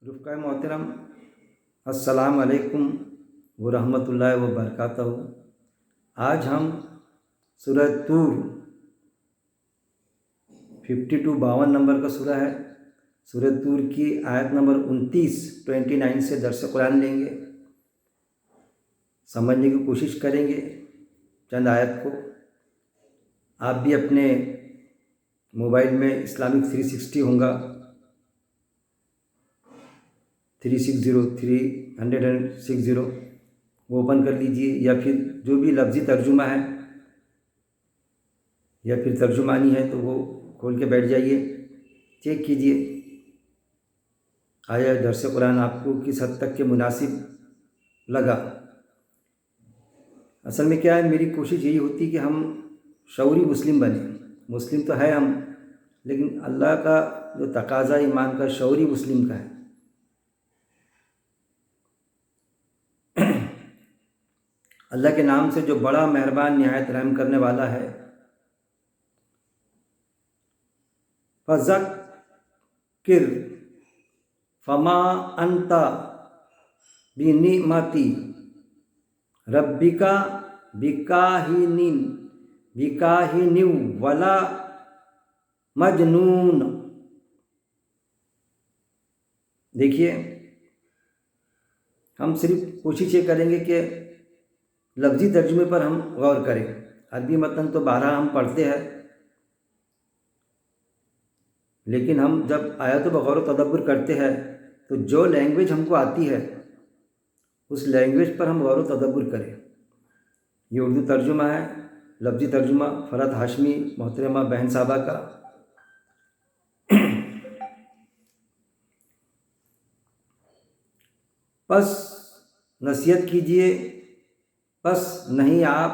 رفقۂ محترم، السلام علیکم ورحمۃ اللہ وبرکاتہ۔ آج ہم سورہ طور 52 نمبر کا سورہ ہے، سورہ طور کی آیت نمبر 29 سے درس قرآن لیں گے، سمجھنے کی کوشش کریں گے چند آیت کو۔ آپ بھی اپنے موبائل میں اسلامک 360 ہوں گا، 360 وہ اوپن کر لیجئے، یا پھر جو بھی لفظی ترجمہ ہے یا پھر ترجمانی ہے تو وہ کھول کے بیٹھ جائیے، چیک کیجئے آیا درس قرآن آپ کو کس حد تک کے مناسب لگا۔ اصل میں کیا ہے، میری کوشش یہی ہوتی کہ ہم شعوری مسلم بنیں۔ مسلم تو ہے ہم، لیکن اللہ کا جو تقاضا ایمان کا شعوری مسلم کا ہے۔ اللہ کے نام سے جو بڑا مہربان نہایت رحم کرنے والا ہے، فذکر فما انت بنعمت ربک بکاہن ولا مجنون۔ دیکھیے، ہم صرف کوشش یہ کریں گے کہ لفظی ترجمے پر ہم غور کریں۔ عربی متن تو بارہا ہم پڑھتے ہیں، لیکن ہم جب آیاتوں پر غور و تدبر کرتے ہیں تو جو لینگویج ہم کو آتی ہے اس لینگویج پر ہم غور و تدبر کریں۔ یہ اردو ترجمہ ہے، لفظی ترجمہ فرحت ہاشمی محترمہ بہن صاحبہ کا۔ پس نصیحت کیجئے، پس نہیں آپ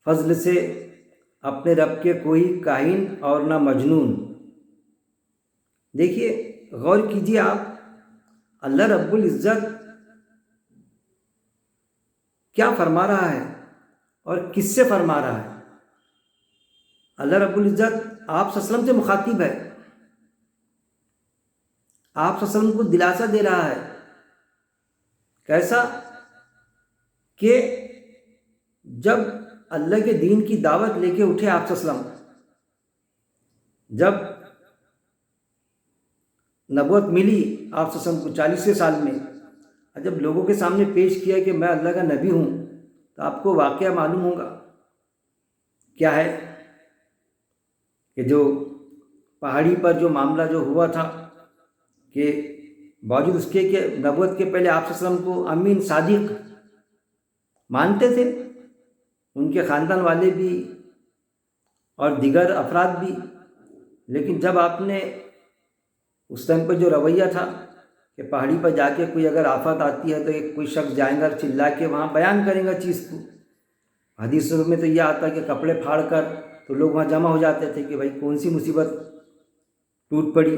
فضل سے اپنے رب کے کوئی کاہن اور نہ مجنون۔ دیکھیے، غور کیجئے، آپ اللہ رب العزت کیا فرما رہا ہے اور کس سے فرما رہا ہے۔ اللہ رب العزت آپ صلی اللہ علیہ وسلم سے مخاطب ہے، آپ صلی اللہ علیہ وسلم کو دلاسا دے رہا ہے۔ کیسا کہ جب اللہ کے دین کی دعوت لے کے اٹھے آپ صلی اللہ علیہ وسلم، جب نبوت ملی آپ صلی اللہ علیہ وسلم کو 40ویں سال میں، اور جب لوگوں کے سامنے پیش کیا کہ میں اللہ کا نبی ہوں، تو آپ کو واقعہ معلوم ہوگا کیا ہے کہ جو پہاڑی پر جو معاملہ جو ہوا تھا، کہ باوجود اس کے کہ نبوت کے پہلے آپ صلی اللہ علیہ وسلم کو امین صادق مانتے تھے، ان کے خاندان والے بھی اور دیگر افراد بھی، لیکن جب آپ نے اس ٹائم پہ جو رویہ تھا کہ پہاڑی پر جا کے کوئی اگر آفت آتی ہے تو کوئی شخص جائے گا چلا کے وہاں بیان کرے گا چیز کو۔ حدیثوں میں تو یہ آتا ہے کہ کپڑے پھاڑ کر تو لوگ وہاں جمع ہو جاتے تھے کہ بھائی کون سی مصیبت ٹوٹ پڑی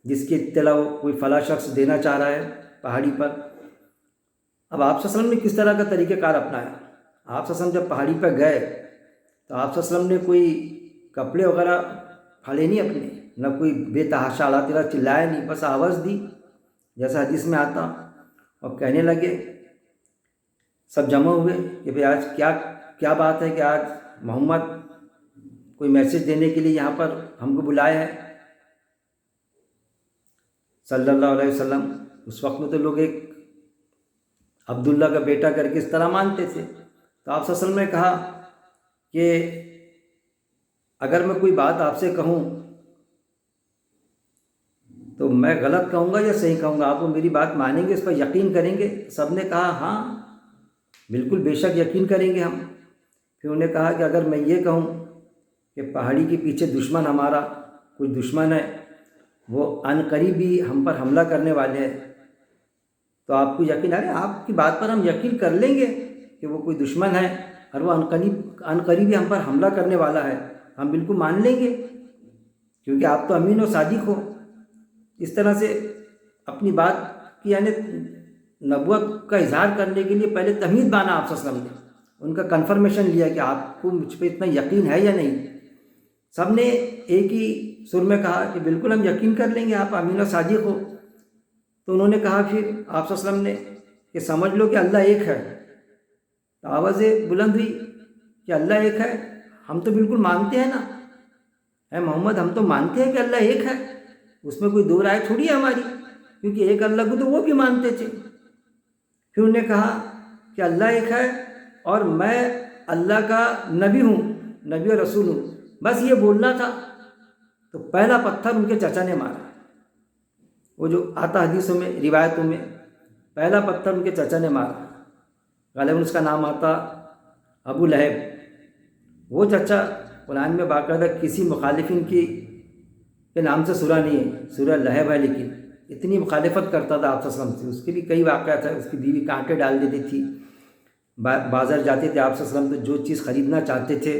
جس کی اطلاع کوئی فلاں شخص دینا چاہ رہا ہے پہاڑی پر۔ اب آپ صلی اللہ علیہ وسلم نے کس طرح کا طریقہ کار اپنایا؟ آپ صلی اللہ علیہ وسلم جب پہاڑی پہ گئے تو آپ صلی اللہ علیہ وسلم نے کوئی کپڑے وغیرہ پھاڑے نہیں اپنے، نہ کوئی بے تحاشا اللہ تعالیٰ چلایا نہیں، بس آواز دی جیسا حدیث میں آتا، اور کہنے لگے، سب جمع ہوئے کہ بھئی آج کیا بات ہے کہ آج محمد کوئی میسج دینے کے لیے یہاں پر ہم کو بلایا ہے صلی اللہ علیہ وسلم۔ اس وقت میں تو لوگ ایک عبداللہ کا بیٹا کر کے اس طرح مانتے تھے۔ تو آپ صلی اللہ علیہ وسلم نے کہا کہ اگر میں کوئی بات آپ سے کہوں تو میں غلط کہوں گا یا صحیح کہوں گا، آپ وہ میری بات مانیں گے، اس پر یقین کریں گے؟ سب نے کہا ہاں بالکل، بے شک یقین کریں گے ہم۔ پھر انہوں نے کہا کہ اگر میں یہ کہوں کہ پہاڑی کے پیچھے دشمن ہمارا کوئی دشمن ہے، وہ عن قریب بھی ہم پر حملہ کرنے والے ہیں، تو آپ کو یقین ہے؟ آپ کی بات پر ہم یقین کر لیں گے کہ وہ کوئی دشمن ہے اور وہ عن قریب ہی ہم پر حملہ کرنے والا ہے، ہم بالکل مان لیں گے کیونکہ آپ تو امین و صادق ہو۔ اس طرح سے اپنی بات کی یعنی نبوت کا اظہار کرنے کے لیے پہلے تمہید بانا آپ صلی اللہ علیہ وسلم نے، ان کا کنفرمیشن لیا کہ آپ کو مجھ پہ اتنا یقین ہے یا نہیں۔ سب نے ایک ہی سر میں کہا کہ بالکل ہم یقین کر لیں گے، آپ امین و صادق ہو۔ تو انہوں نے کہا پھر آپ صلی اللہ علیہ وسلم نے کہ سمجھ لو کہ اللہ ایک ہے. تو آوازیں بلند ہوئی کہ اللہ ایک ہے، ہم تو بالکل مانتے ہیں نا، اے محمد ہم تو مانتے ہیں کہ اللہ ایک ہے، اس میں کوئی دو رائے تھوڑی ہے ہماری، کیونکہ ایک اللہ کو تو وہ بھی مانتے تھے. پھر انہوں نے کہا کہ اللہ ایک ہے اور میں اللہ کا نبی ہوں، نبی اور رسول ہوں، بس یہ بولنا تھا. تو پہلا پتھر ان کے چچا نے مارا. وہ جو آتا حدیثوں میں، روایتوں میں، پہلا پتھر ان کے چچا نے مارا. غالباً اس کا نام آتا ابو لہب. وہ چچا قرآن میں باقاعدہ کسی مخالفین کے نام سے سورہ نہیں ہے، سورہ لہب ہے، لیکن اتنی مخالفت کرتا تھا آپ صلی اللہ علیہ وسلم سے. اس کے بھی کئی واقعات ہیں. اس کی بیوی کانٹے ڈال دیتی تھی. بازار جاتے تھے آپ صلی اللہ علیہ وسلم تو جو چیز خریدنا چاہتے تھے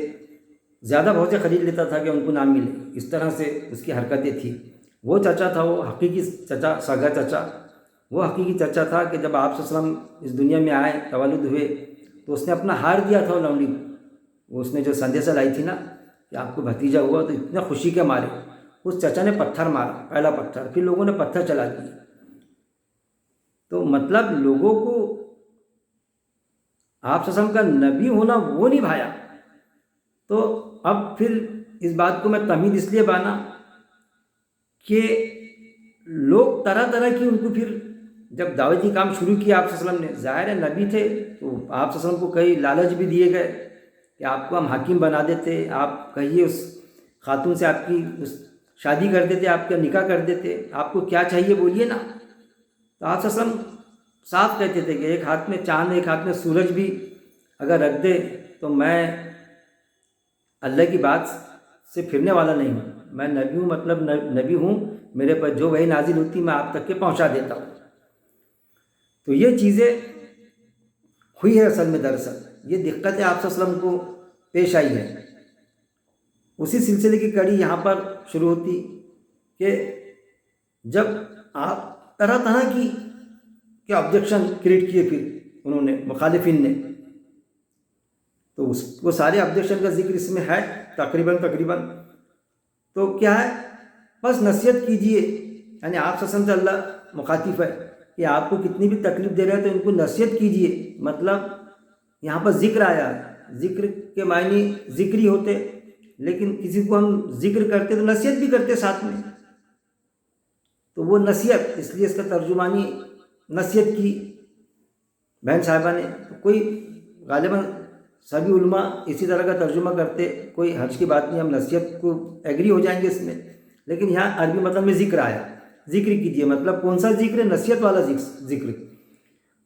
زیادہ بہت سے خرید لیتا تھا کہ ان کو نہ ملے. اس طرح سے اس کی حرکتیں تھیں. وہ چچا تھا، وہ حقیقی چچا، سگا چچا. وہ حقیقی چچا تھا کہ جب آپ صلی اللہ علیہ وسلم اس دنیا میں آئے، تولد ہوئے، تو اس نے اپنا ہار دیا تھا لونڈی کو. وہ اس نے جو سندیسہ لائی تھی نا کہ آپ کو بھتیجا ہوا، تو اتنا خوشی کے مارے اس چچا نے پتھر مارا، پہلا پتھر. پھر لوگوں نے پتھر چلا دیے. تو مطلب لوگوں کو آپ صلی اللہ علیہ وسلم کا نبی ہونا وہ نہیں بھایا. تو اب پھر اس بات کو میں تمہید اس لیے بانا کہ لوگ طرح طرح کی ان کو پھر جب دعوتی کام شروع کیا آپ صلی اللہ علیہ وسلم نے، ظاہر ہے نبی تھے تو آپ صلی اللہ علیہ وسلم کو کئی لالچ بھی دیے گئے کہ آپ کو ہم حاکم بنا دیتے، آپ کہیے اس خاتون سے آپ کی شادی کر دیتے، آپ کا نکاح کر دیتے، آپ کو کیا چاہیے بولیے نا. تو آپ صلی اللہ علیہ وسلم صاف کہتے تھے کہ ایک ہاتھ میں چاند ایک ہاتھ میں سورج بھی اگر رکھ دے تو میں اللہ کی بات سے پھرنے والا نہیں ہوں. میں نبی ہوں، مطلب نبی ہوں، میرے پر جو وحی نازل ہوتی میں آپ تک کے پہنچا دیتا ہوں. تو یہ چیزیں ہوئی ہے اصل میں. دراصل یہ دقتیں آپ صلی اللہ علیہ وسلم کو پیش آئی ہے. اسی سلسلے کی کڑی یہاں پر شروع ہوتی کہ جب آپ طرح طرح کی آبجیکشن کریٹ کیے پھر انہوں نے، مخالفین نے، تو وہ سارے آبجیکشن کا ذکر اس میں ہے تقریباً. تو کیا ہے، بس نصیحت کیجئے. یعنی آپ صلی اللہ علیہ وسلم سے اللہ مخاطب ہے کہ آپ کو کتنی بھی تکلیف دے رہے ہیں تو ان کو نصیحت کیجئے. مطلب یہاں پر ذکر آیا ہے، ذکر کے معنی ذکری ہوتے، لیکن کسی کو ہم ذکر کرتے تو نصیحت بھی کرتے ساتھ میں. تو وہ نصیحت، اس لیے اس کا ترجمانی نصیحت کی بہن صاحبہ نے. کوئی غالباً سبھی علماء اسی طرح کا ترجمہ کرتے، کوئی حرج کی بات نہیں، ہم نصیحت کو ایگری ہو جائیں گے اس میں. لیکن یہاں عربی مطلب میں ذکر آیا، ذکر کیجئے. مطلب کون سا ذکر ہے؟ نصیحت والا ذکر.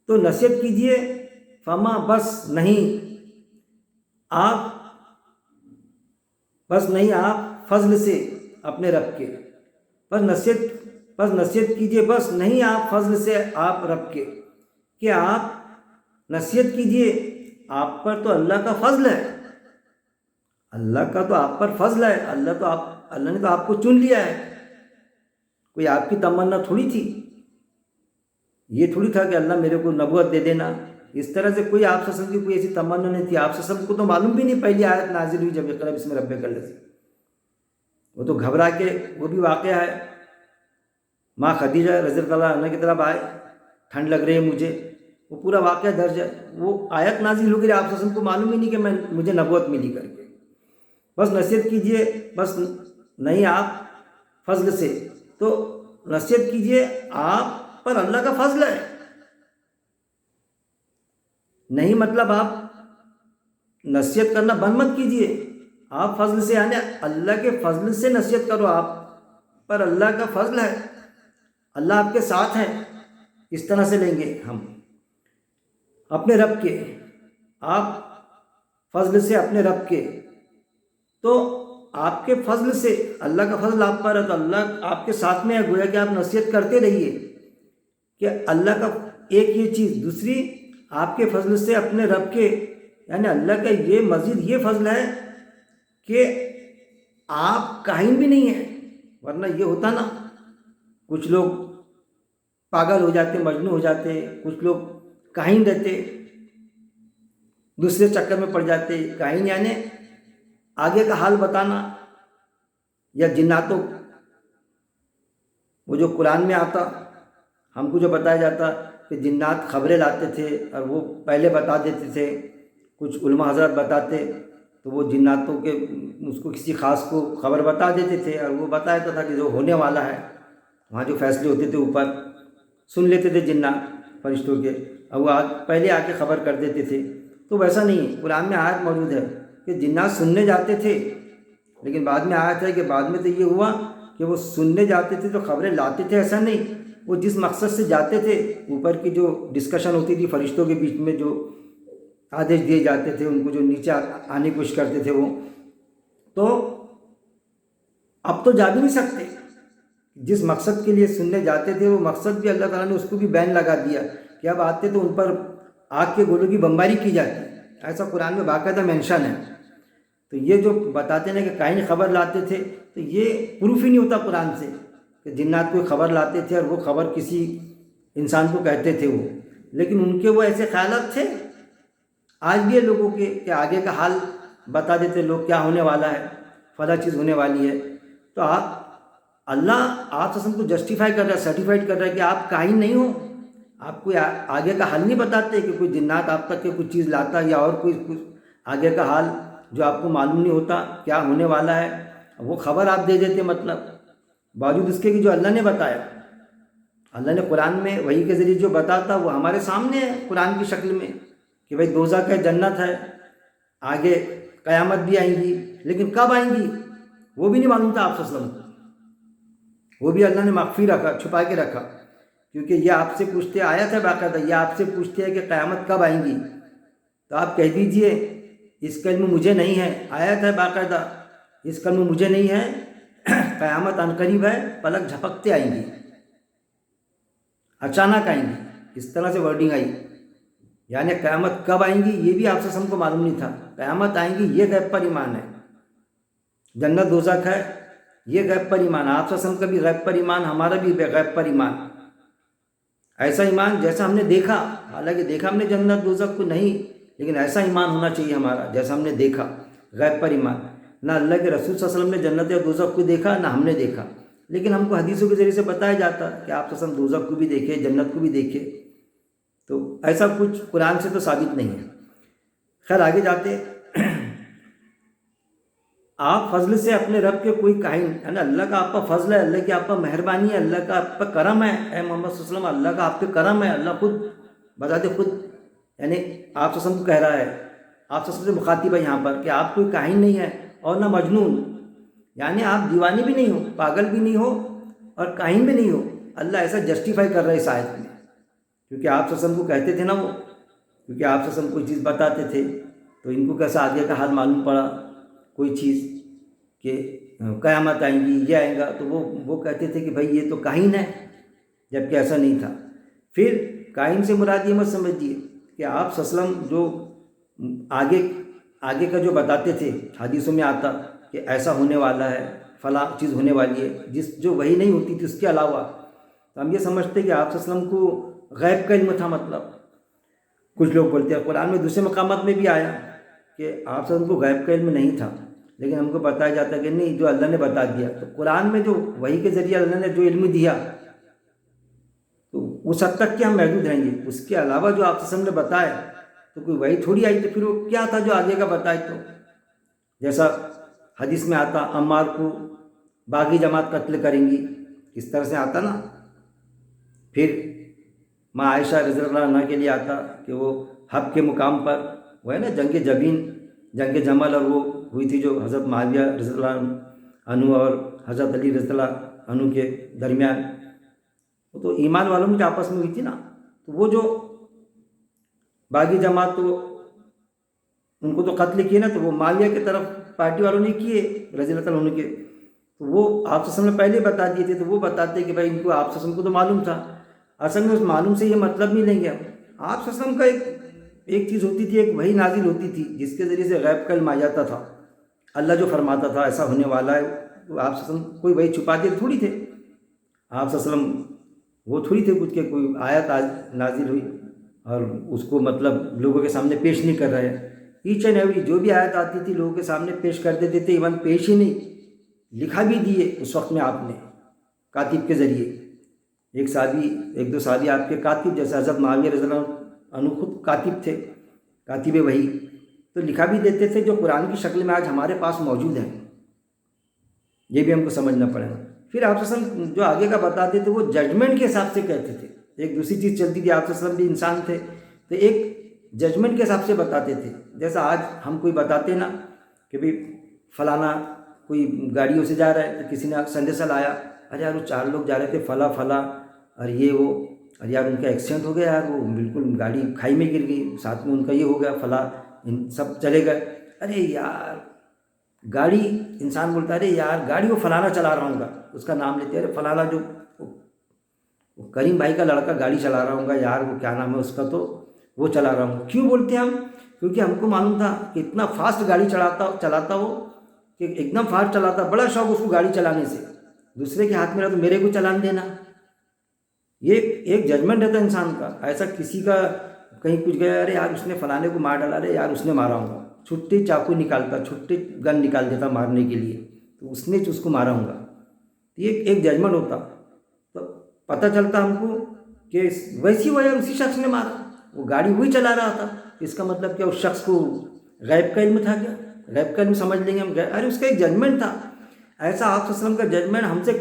تو نصیحت کیجئے، فما بس نہیں آپ فضل سے اپنے رب کے، بس نصیحت کیجئے، بس نہیں آپ فضل سے آپ رب کے، کہ آپ نصیحت کیجئے. آپ پر تو اللہ کا فضل ہے، اللہ کا تو آپ پر فضل ہے. اللہ نے تو آپ کو چن لیا ہے. کوئی آپ کی تمنا تھوڑی تھی. یہ تھوڑی تھا کہ اللہ میرے کو نبوت دے دینا. اس طرح سے کوئی آپ صلی اللہ علیہ وسلم کی کوئی ایسی تمنا نہیں تھی. آپ صلی اللہ علیہ وسلم کو تو معلوم بھی نہیں پہلی آیت نازل ہوئی جب اقرأ بسم ربک الذی. وہ تو گھبرا کے، وہ بھی واقعہ ہے، ماں خدیجہ رضی اللہ عنہ کی طرف آئے، ٹھنڈ لگ رہی ہے مجھے، وہ پورا واقعہ درج ہے. وہ آیت نازل ہو گئی، آپ صلی اللہ علیہ وسلم کو معلوم ہی نہیں کہ مجھے نبوت ملی کر کے. بس نصیحت کیجئے، بس نہیں آپ فضل سے. تو نصیحت کیجئے، آپ پر اللہ کا فضل ہے. نہیں مطلب آپ نصیحت کرنا بند مت کیجئے. آپ فضل سے، یعنی اللہ کے فضل سے نصیحت کرو. آپ پر اللہ کا فضل ہے، اللہ آپ کے ساتھ ہے. اس طرح سے لیں گے ہم اپنے رب کے. آپ فضل سے اپنے رب کے، تو آپ کے فضل سے، اللہ کا فضل آپ پر ہے تو اللہ آپ کے ساتھ میں ہے. گویا کہ آپ نصیحت کرتے رہیے کہ اللہ کا ایک یہ چیز. دوسری، آپ کے فضل سے اپنے رب کے، یعنی اللہ کا یہ مزید یہ فضل ہے کہ آپ کاہن بھی نہیں ہیں. ورنہ یہ ہوتا نا، کچھ لوگ پاگل ہو جاتے، مجنون ہو جاتے، کچھ لوگ کاہن رہتے، دوسرے چکر میں پڑ جاتے. کاہن یعنی آگے کا حال بتانا، یا جناتوں، وہ جو قرآن میں آتا ہم کو جو بتایا جاتا کہ جنات خبریں لاتے تھے اور وہ پہلے بتا دیتے تھے، کچھ علماء حضرات بتاتے تو وہ جناتوں کے اس کو کسی خاص کو خبر بتا دیتے تھے، اور وہ بتا دیتا تھا کہ جو ہونے والا ہے، وہاں جو فیصلے ہوتے تھے اوپر سن لیتے تھے جنات فرشتوں کے، اور وہ پہلے آ کے خبر کر دیتے تھے۔ تو ویسا نہیں ہے، قرآن میں آیت موجود ہے کہ جنات سننے جاتے تھے، لیکن بعد میں آیت ہے کہ بعد میں تو یہ ہوا کہ وہ سننے جاتے تھے تو خبریں لاتے تھے، ایسا نہیں، وہ جس مقصد سے جاتے تھے، اوپر کی جو ڈسکشن ہوتی تھی فرشتوں کے بیچ میں، جو آدیش دیے جاتے تھے ان کو، جو نیچے آنے کی کوشش کرتے تھے وہ، تو اب تو جا بھی نہیں سکتے۔ جس مقصد کے لیے سننے جاتے تھے وہ مقصد بھی اللہ تعالیٰ نے اس کو بھی بین لگا دیا کہ اب آتے تو ان پر آگ کے گولوں کی بمباری کی جاتی، ایسا قرآن میں باقاعدہ مینشن ہے۔ تو یہ جو بتاتے ہیں کہ کائن خبر لاتے تھے، تو یہ پروف ہی نہیں ہوتا قرآن سے کہ جنات کوئی خبر لاتے تھے اور وہ خبر کسی انسان کو کہتے تھے وہ، لیکن ان کے وہ ایسے خیالات تھے۔ آج بھی ہے لوگوں کے کہ آگے کا حال بتا دیتے لوگ، کیا ہونے والا ہے، فلاں چیز ہونے والی ہے۔ تو اللہ آپ سے کو جسٹیفائی کر رہا ہے، سرٹیفائڈ کر رہا ہے کہ آپ کائن نہیں ہو، آپ کوئی آگے کا حال نہیں بتاتے کہ کوئی جنات آپ تک کے کچھ چیز لاتا یا اور کوئی کچھ آگے کا حال جو آپ کو معلوم نہیں ہوتا کیا ہونے والا ہے، وہ خبر آپ دے دیتے، مطلب باوجود اس کے کہ جو اللہ نے بتایا، اللہ نے قرآن میں وحی کے ذریعے جو بتاتا وہ ہمارے سامنے ہے قرآن کی شکل میں کہ بھائی دوزخ ہے، جنت ہے، آگے قیامت بھی آئیں گی، لیکن کب آئیں گی وہ بھی نہیں معلوم تھا آپ صلی اللہ علیہ وسلم کو، وہ بھی اللہ نے مخفی رکھا، چھپا کے رکھا، کیونکہ یہ آپ سے پوچھتے آیا تھا باقاعدہ، یہ آپ سے پوچھتے ہیں کہ قیامت کب آئیں گی، تو آپ کہہ دیجئے اس کا علم مجھے نہیں ہے، آیت ہے باقاعدہ، اس کا علم مجھے نہیں ہے، قیامت عنقریب ہے، پلک جھپکتے آئیں گی، اچانک آئیں گی، اس طرح سے ورڈنگ آئی، یعنی قیامت کب آئیں گی یہ بھی آپ سے ہم کو معلوم نہیں تھا، قیامت آئیں گی یہ غیب پر ایمان ہے، جنت دوزخ ہے یہ غیب پر ایمان ہے، آپ سے ہم کا بھی غیب پر ایمان، ہمارا بھی غیب پر ایمان، ایسا ایمان جیسا ہم نے دیکھا، حالانکہ دیکھا ہم نے جنت دوزخ کو نہیں، لیکن ایسا ایمان ہونا چاہیے ہمارا جیسا ہم نے دیکھا، غیب پر ایمان، نہ اللہ کے رسول صلی اللہ علیہ وسلم نے جنت یا دوزخ کو دیکھا نہ ہم نے دیکھا، لیکن ہم کو حدیثوں کے ذریعے سے بتایا جاتا کہ آپ صلی اللہ علیہ وسلم دوزخ کو بھی دیکھے، جنت کو بھی دیکھے، تو ایسا کچھ قرآن سے تو ثابت نہیں ہے۔ خیر آگے جاتے، آپ فضل سے اپنے رب کے کوئی کائن، یعنی اللہ کا آپ پر فضل ہے، اللہ کی آپ پر مہربانی ہے، اللہ کا آپ پر کرم ہے، اے محمد صلی اللہ علیہ وسلم اللہ کا آپ پہ کرم ہے، اللہ خود بذات خود، یعنی آپ صلی اللہ علیہ وسلم کو کہہ رہا ہے، آپ صلی اللہ علیہ وسلم سے مخاطب ہے یہاں پر کہ آپ کوئی کائن نہیں ہے اور نہ مجنون، یعنی آپ دیوانے بھی نہیں ہو، پاگل بھی نہیں ہو اور کائن بھی نہیں ہو، اللہ ایسا جسٹیفائی کر رہا ہے اس آیت میں، کیونکہ آپ صلی اللہ علیہ وسلم کو کہتے تھے نا وہ، کیونکہ آپ صلی اللہ علیہ وسلم کوئی چیز بتاتے تھے تو ان کو کیسا آگے کا حال معلوم پڑا، کوئی چیز کہ قیامت آئیں گی یہ آئیں گا، تو وہ کہتے تھے کہ بھائی یہ تو کائن ہے، جبکہ ایسا نہیں تھا۔ پھر کائن سے مراد یہ مت سمجھیے کہ آپ صلی اللہ علیہ وسلم جو آگے کا جو بتاتے تھے، حدیثوں میں آتا کہ ایسا ہونے والا ہے، فلاں چیز ہونے والی ہے، جو وہی نہیں ہوتی تھی اس کے علاوہ، تو ہم یہ سمجھتے کہ آپ صلی اللہ علیہ وسلم کو غیب کا علم تھا، مطلب کچھ لوگ بولتے ہیں، قرآن میں دوسرے مقامات میں بھی آیا کہ آپ صلی اللہ علیہ وسلم کو غیب کا علم نہیں تھا، لیکن ہم کو بتایا جاتا ہے کہ نہیں، جو اللہ نے بتا دیا، تو قرآن میں جو وحی کے ذریعے اللہ نے جو علم دیا تو اس حد تک کہ ہم محدود رہیں گے، اس کے علاوہ جو آپ سے ہم نے بتایا تو کوئی وحی تھوڑی آئی، تو پھر وہ کیا تھا جو آگے کا بتائے، تو جیسا حدیث میں آتا عمار کو باغی جماعت قتل کریں گی، اس طرح سے آتا نا، پھر ماں عائشہ رضی اللہ عنہ کے لیے آتا کہ وہ حق کے مقام پر، وہ ہے نا جنگ جبین، جنگ جمل، اور وہ ہوئی تھی جو حضرت معاویہ رضی اللہ عنہ اور حضرت علی رضی اللہ عنہ کے درمیان، وہ تو ایمان والوں میں آپس میں ہوئی تھی نا، تو وہ جو باغی جماعت تو ان کو تو قتل کیے نا، تو وہ معاویہ کی طرف پارٹی والوں نے کیے رضی اللہ عنہ کے، تو وہ آپ صلی اللہ علیہ وسلم نے پہلے بتا دیے تھے، تو وہ بتاتے کہ بھائی ان کو آپ صلی اللہ علیہ وسلم کو تو معلوم تھا، اصل میں اس معلوم سے یہ مطلب نہیں لیں گے آپ صلی اللہ علیہ وسلم کا ایک چیز ہوتی تھی، ایک وحی نازل ہوتی تھی جس کے ذریعے سے غیب کا علم آ جاتا تھا، اللہ جو فرماتا تھا ایسا ہونے والا ہے، تو آپ صلی اللہ علیہ وسلم کوئی وحی چھپاتے تھوڑی تھے، آپ صلی اللہ علیہ وسلم وہ تھوڑی تھے کچھ کہ کوئی آیت نازل ہوئی اور اس کو مطلب لوگوں کے سامنے پیش نہیں کر رہے ہیں، ایچ اینڈ ایوری جو بھی آیت آتی تھی لوگوں کے سامنے پیش کر دیتے تھے، ایون پیش ہی نہیں، لکھا بھی دیے اس وقت میں آپ نے کاتب کے ذریعے، ایک دو صحابی آپ کے کاتب، جیسے حضرت معاویہ رضی اللہ عنہ خود کاتب تھے، کاتب وحی، تو لکھا بھی دیتے تھے جو قرآن کی شکل میں آج ہمارے پاس موجود ہیں، یہ بھی ہم کو سمجھنا پڑے گا۔ پھر آپ صلی اللہ علیہ وسلم جو آگے کا بتاتے تھے وہ ججمنٹ کے حساب سے کہتے تھے۔ ایک دوسری چیز چلتی تھی، آپ صلی اللہ علیہ وسلم بھی انسان تھے تو ایک ججمنٹ کے حساب سے بتاتے تھے۔ جیسا آج ہم کوئی بتاتے نا کہ بھئی فلانا کوئی گاڑیوں سے جا رہا ہے تو کسی نے سندیشہ لایا، ارے یار وہ 4 لوگ جا رہے تھے فلاں اور یہ وہ، اور یار ان کا ایکسیڈنٹ ہو گیا، یار وہ بالکل گاڑی کھائی میں گر گئی، ساتھ میں ان کا یہ ہو گیا فلاں، سب چلے گئے۔ ارے یار گاڑی، انسان بولتا ہے ارے یار گاڑی وہ فلانا چلا رہا ہوں گا، اس کا نام لیتے ہیں، ارے فلانا جو کریم بھائی کا لڑکا گاڑی چلا رہا ہوں گا، یار وہ کیا نام ہے اس کا، تو وہ چلا رہا ہوں گا۔ کیوں بولتے ہیں ہم؟ کیونکہ ہم کو معلوم تھا کہ اتنا فاسٹ گاڑی چلاتا وہ، کہ ایک دم فاسٹ چلاتا، بڑا شوق اس کو گاڑی چلانے سے، دوسرے کے ہاتھ میں رہا تو میرے کو چلان دینا۔ یہ ایک ججمنٹ رہتا ہے انسان کا۔ ایسا کسی کا کہیں کچھ گیا، ارے یار اس نے فلانے کو مار ڈالا، ارے یار اس نے مارا ہوں گا، چھٹی چاقو نکالتا، چھٹی گن نکال دیتا مارنے کے لیے، تو اس نے اس کو مارا ہوں گا، یہ ایک ججمنٹ ہوتا۔ تو پتہ چلتا ہم کو کہ ویسی وجہ اسی شخص نے مارا، وہ گاڑی وہی چلا رہا تھا، اس کا مطلب کیا اس شخص کو غیب کا علم تھا؟ کیا غیب کا علم سمجھ لیں گے ہم؟ ارے اس کا ایک ججمنٹ تھا۔ ایسا آپ صلی اللہ علیہ وسلم کا ججمنٹ ہم سے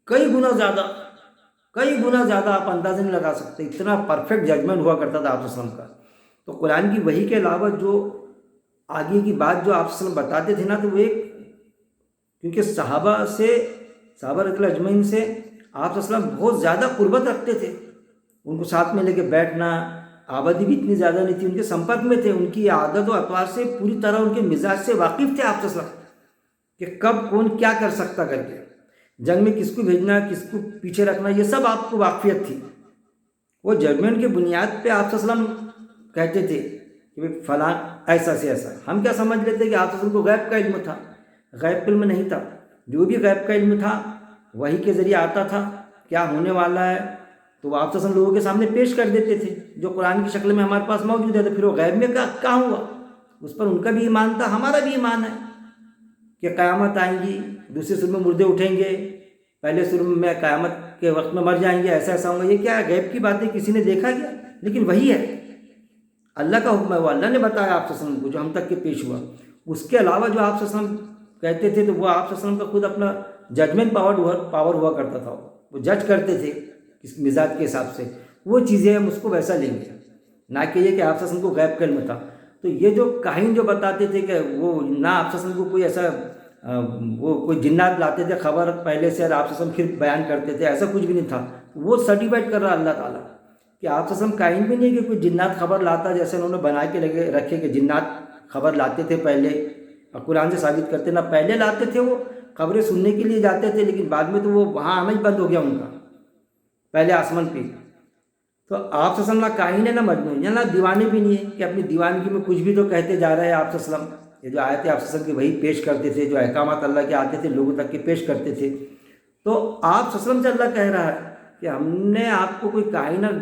کئی گنا زیادہ آپ اندازہ نہیں لگا سکتے، اتنا پرفیکٹ ججمنٹ ہوا کرتا تھا آپ صلی اللہ علیہ وسلم کا۔ تو قرآن کی وحی کے علاوہ جو آگے کی بات جو آپ صلی اللہ علیہ وسلم بتاتے تھے نا، تو وہ ایک، کیونکہ صحابہ رضی اللہ اجمعین سے آپ صلی اللہ علیہ وسلم بہت زیادہ قربت رکھتے تھے، ان کو ساتھ میں لے کے بیٹھنا، آبادی بھی اتنی زیادہ نہیں تھی، ان کے سمپرک میں تھے، ان کی عادت و اطوار سے پوری طرح ان کے مزاج سے واقف تھے آپ صلی اللہ علیہ وسلم، کہ کب کون کیا کر سکتا کر کے، جنگ میں کس کو بھیجنا، کس کو پیچھے رکھنا، یہ سب آپ کو واقفیت تھی۔ وہ ججمنٹ کے بنیاد پہ آپ صلی اللہ علیہ وسلم کہتے تھے کہ فلاں ایسا سے ایسا۔ ہم کیا سمجھ لیتے کہ آپ صلی اللہ علیہ وسلم کو غیب کا علم تھا؟ غیب کا علم نہیں تھا، جو بھی غیب کا علم تھا وحی کے ذریعے آتا تھا، کیا ہونے والا ہے تو وہ آپ صلی اللہ علیہ وسلم لوگوں کے سامنے پیش کر دیتے تھے، جو قرآن کی شکل میں ہمارے پاس موجود ہے۔ تو پھر وہ غیب میں کہاں ہوا؟ اس پر ان کا بھی ایمان تھا، ہمارا بھی ایمان ہے کہ قیامت آئیں گی، دوسرے سر میں مردے اٹھیں گے، پہلے سر میں قیامت کے وقت میں مر جائیں گے، ایسا ایسا ہوگا۔ یہ کیا ہے؟ غیب کی باتیں کسی نے دیکھا کیا؟ لیکن وہی ہے، اللہ کا حکم ہے، وہ اللہ نے بتایا آپ صلی اللہ علیہ وسلم کو، جو ہم تک کے پیش ہوا۔ اس کے علاوہ جو آپ صلی اللہ علیہ وسلم کہتے تھے تو وہ آپ صلی اللہ علیہ وسلم کا خود اپنا ججمنٹ پاور ہوا کرتا تھا، وہ جج کرتے تھے اس مزاج کے حساب سے، وہ چیزیں ہم اس کو ویسا لیں گے، نہ کہ یہ کہ آپ صلی اللہ علیہ وسلم کو غیب کا علم تھا۔ تو یہ جو کاہن جو بتاتے تھے کہ وہ نہ آپ صلی اللہ علیہ وسلم کو کوئی ایسا وہ کوئی جنات لاتے تھے خبر پہلے سے، اور آپ صلی اللہ علیہ وسلم پھر بیان کرتے تھے، ایسا کچھ بھی نہیں تھا۔ وہ سرٹیفائڈ کر رہا اللہ تعالیٰ کہ آپ صلی اللہ علیہ وسلم کاہن بھی نہیں کہ کوئی جنات خبر لاتا، جیسے انہوں نے بنا کے رکھے کہ جنات خبر لاتے تھے پہلے، اور قرآن سے ثابت کرتے نہ پہلے لاتے تھے، وہ خبریں سننے کے لیے جاتے تھے، لیکن بعد میں تو وہ وہاں آنا ہی بند ہو گیا ان کا، پہلے آسمان پہ۔ تو آپ صلی اللہ علیہ وسلم نہ کاہن ہے نہ مجنون ہے، نہ دیوانے بھی نہیں ہے کہ اپنی دیوانگی میں کچھ بھی تو کہتے جا رہے ہیں آپ صلی اللہ علیہ وسلم۔ یہ جو آیتیں آپ صلی اللہ علیہ وسلم کی وہی پیش کرتے تھے، جو احکامات اللہ کے آتے تھے لوگوں تک کے پیش کرتے تھے، تو آپ صلی اللہ علیہ وسلم سے اللہ کہہ رہا ہے کہ ہم نے آپ کو کوئی کاہن اور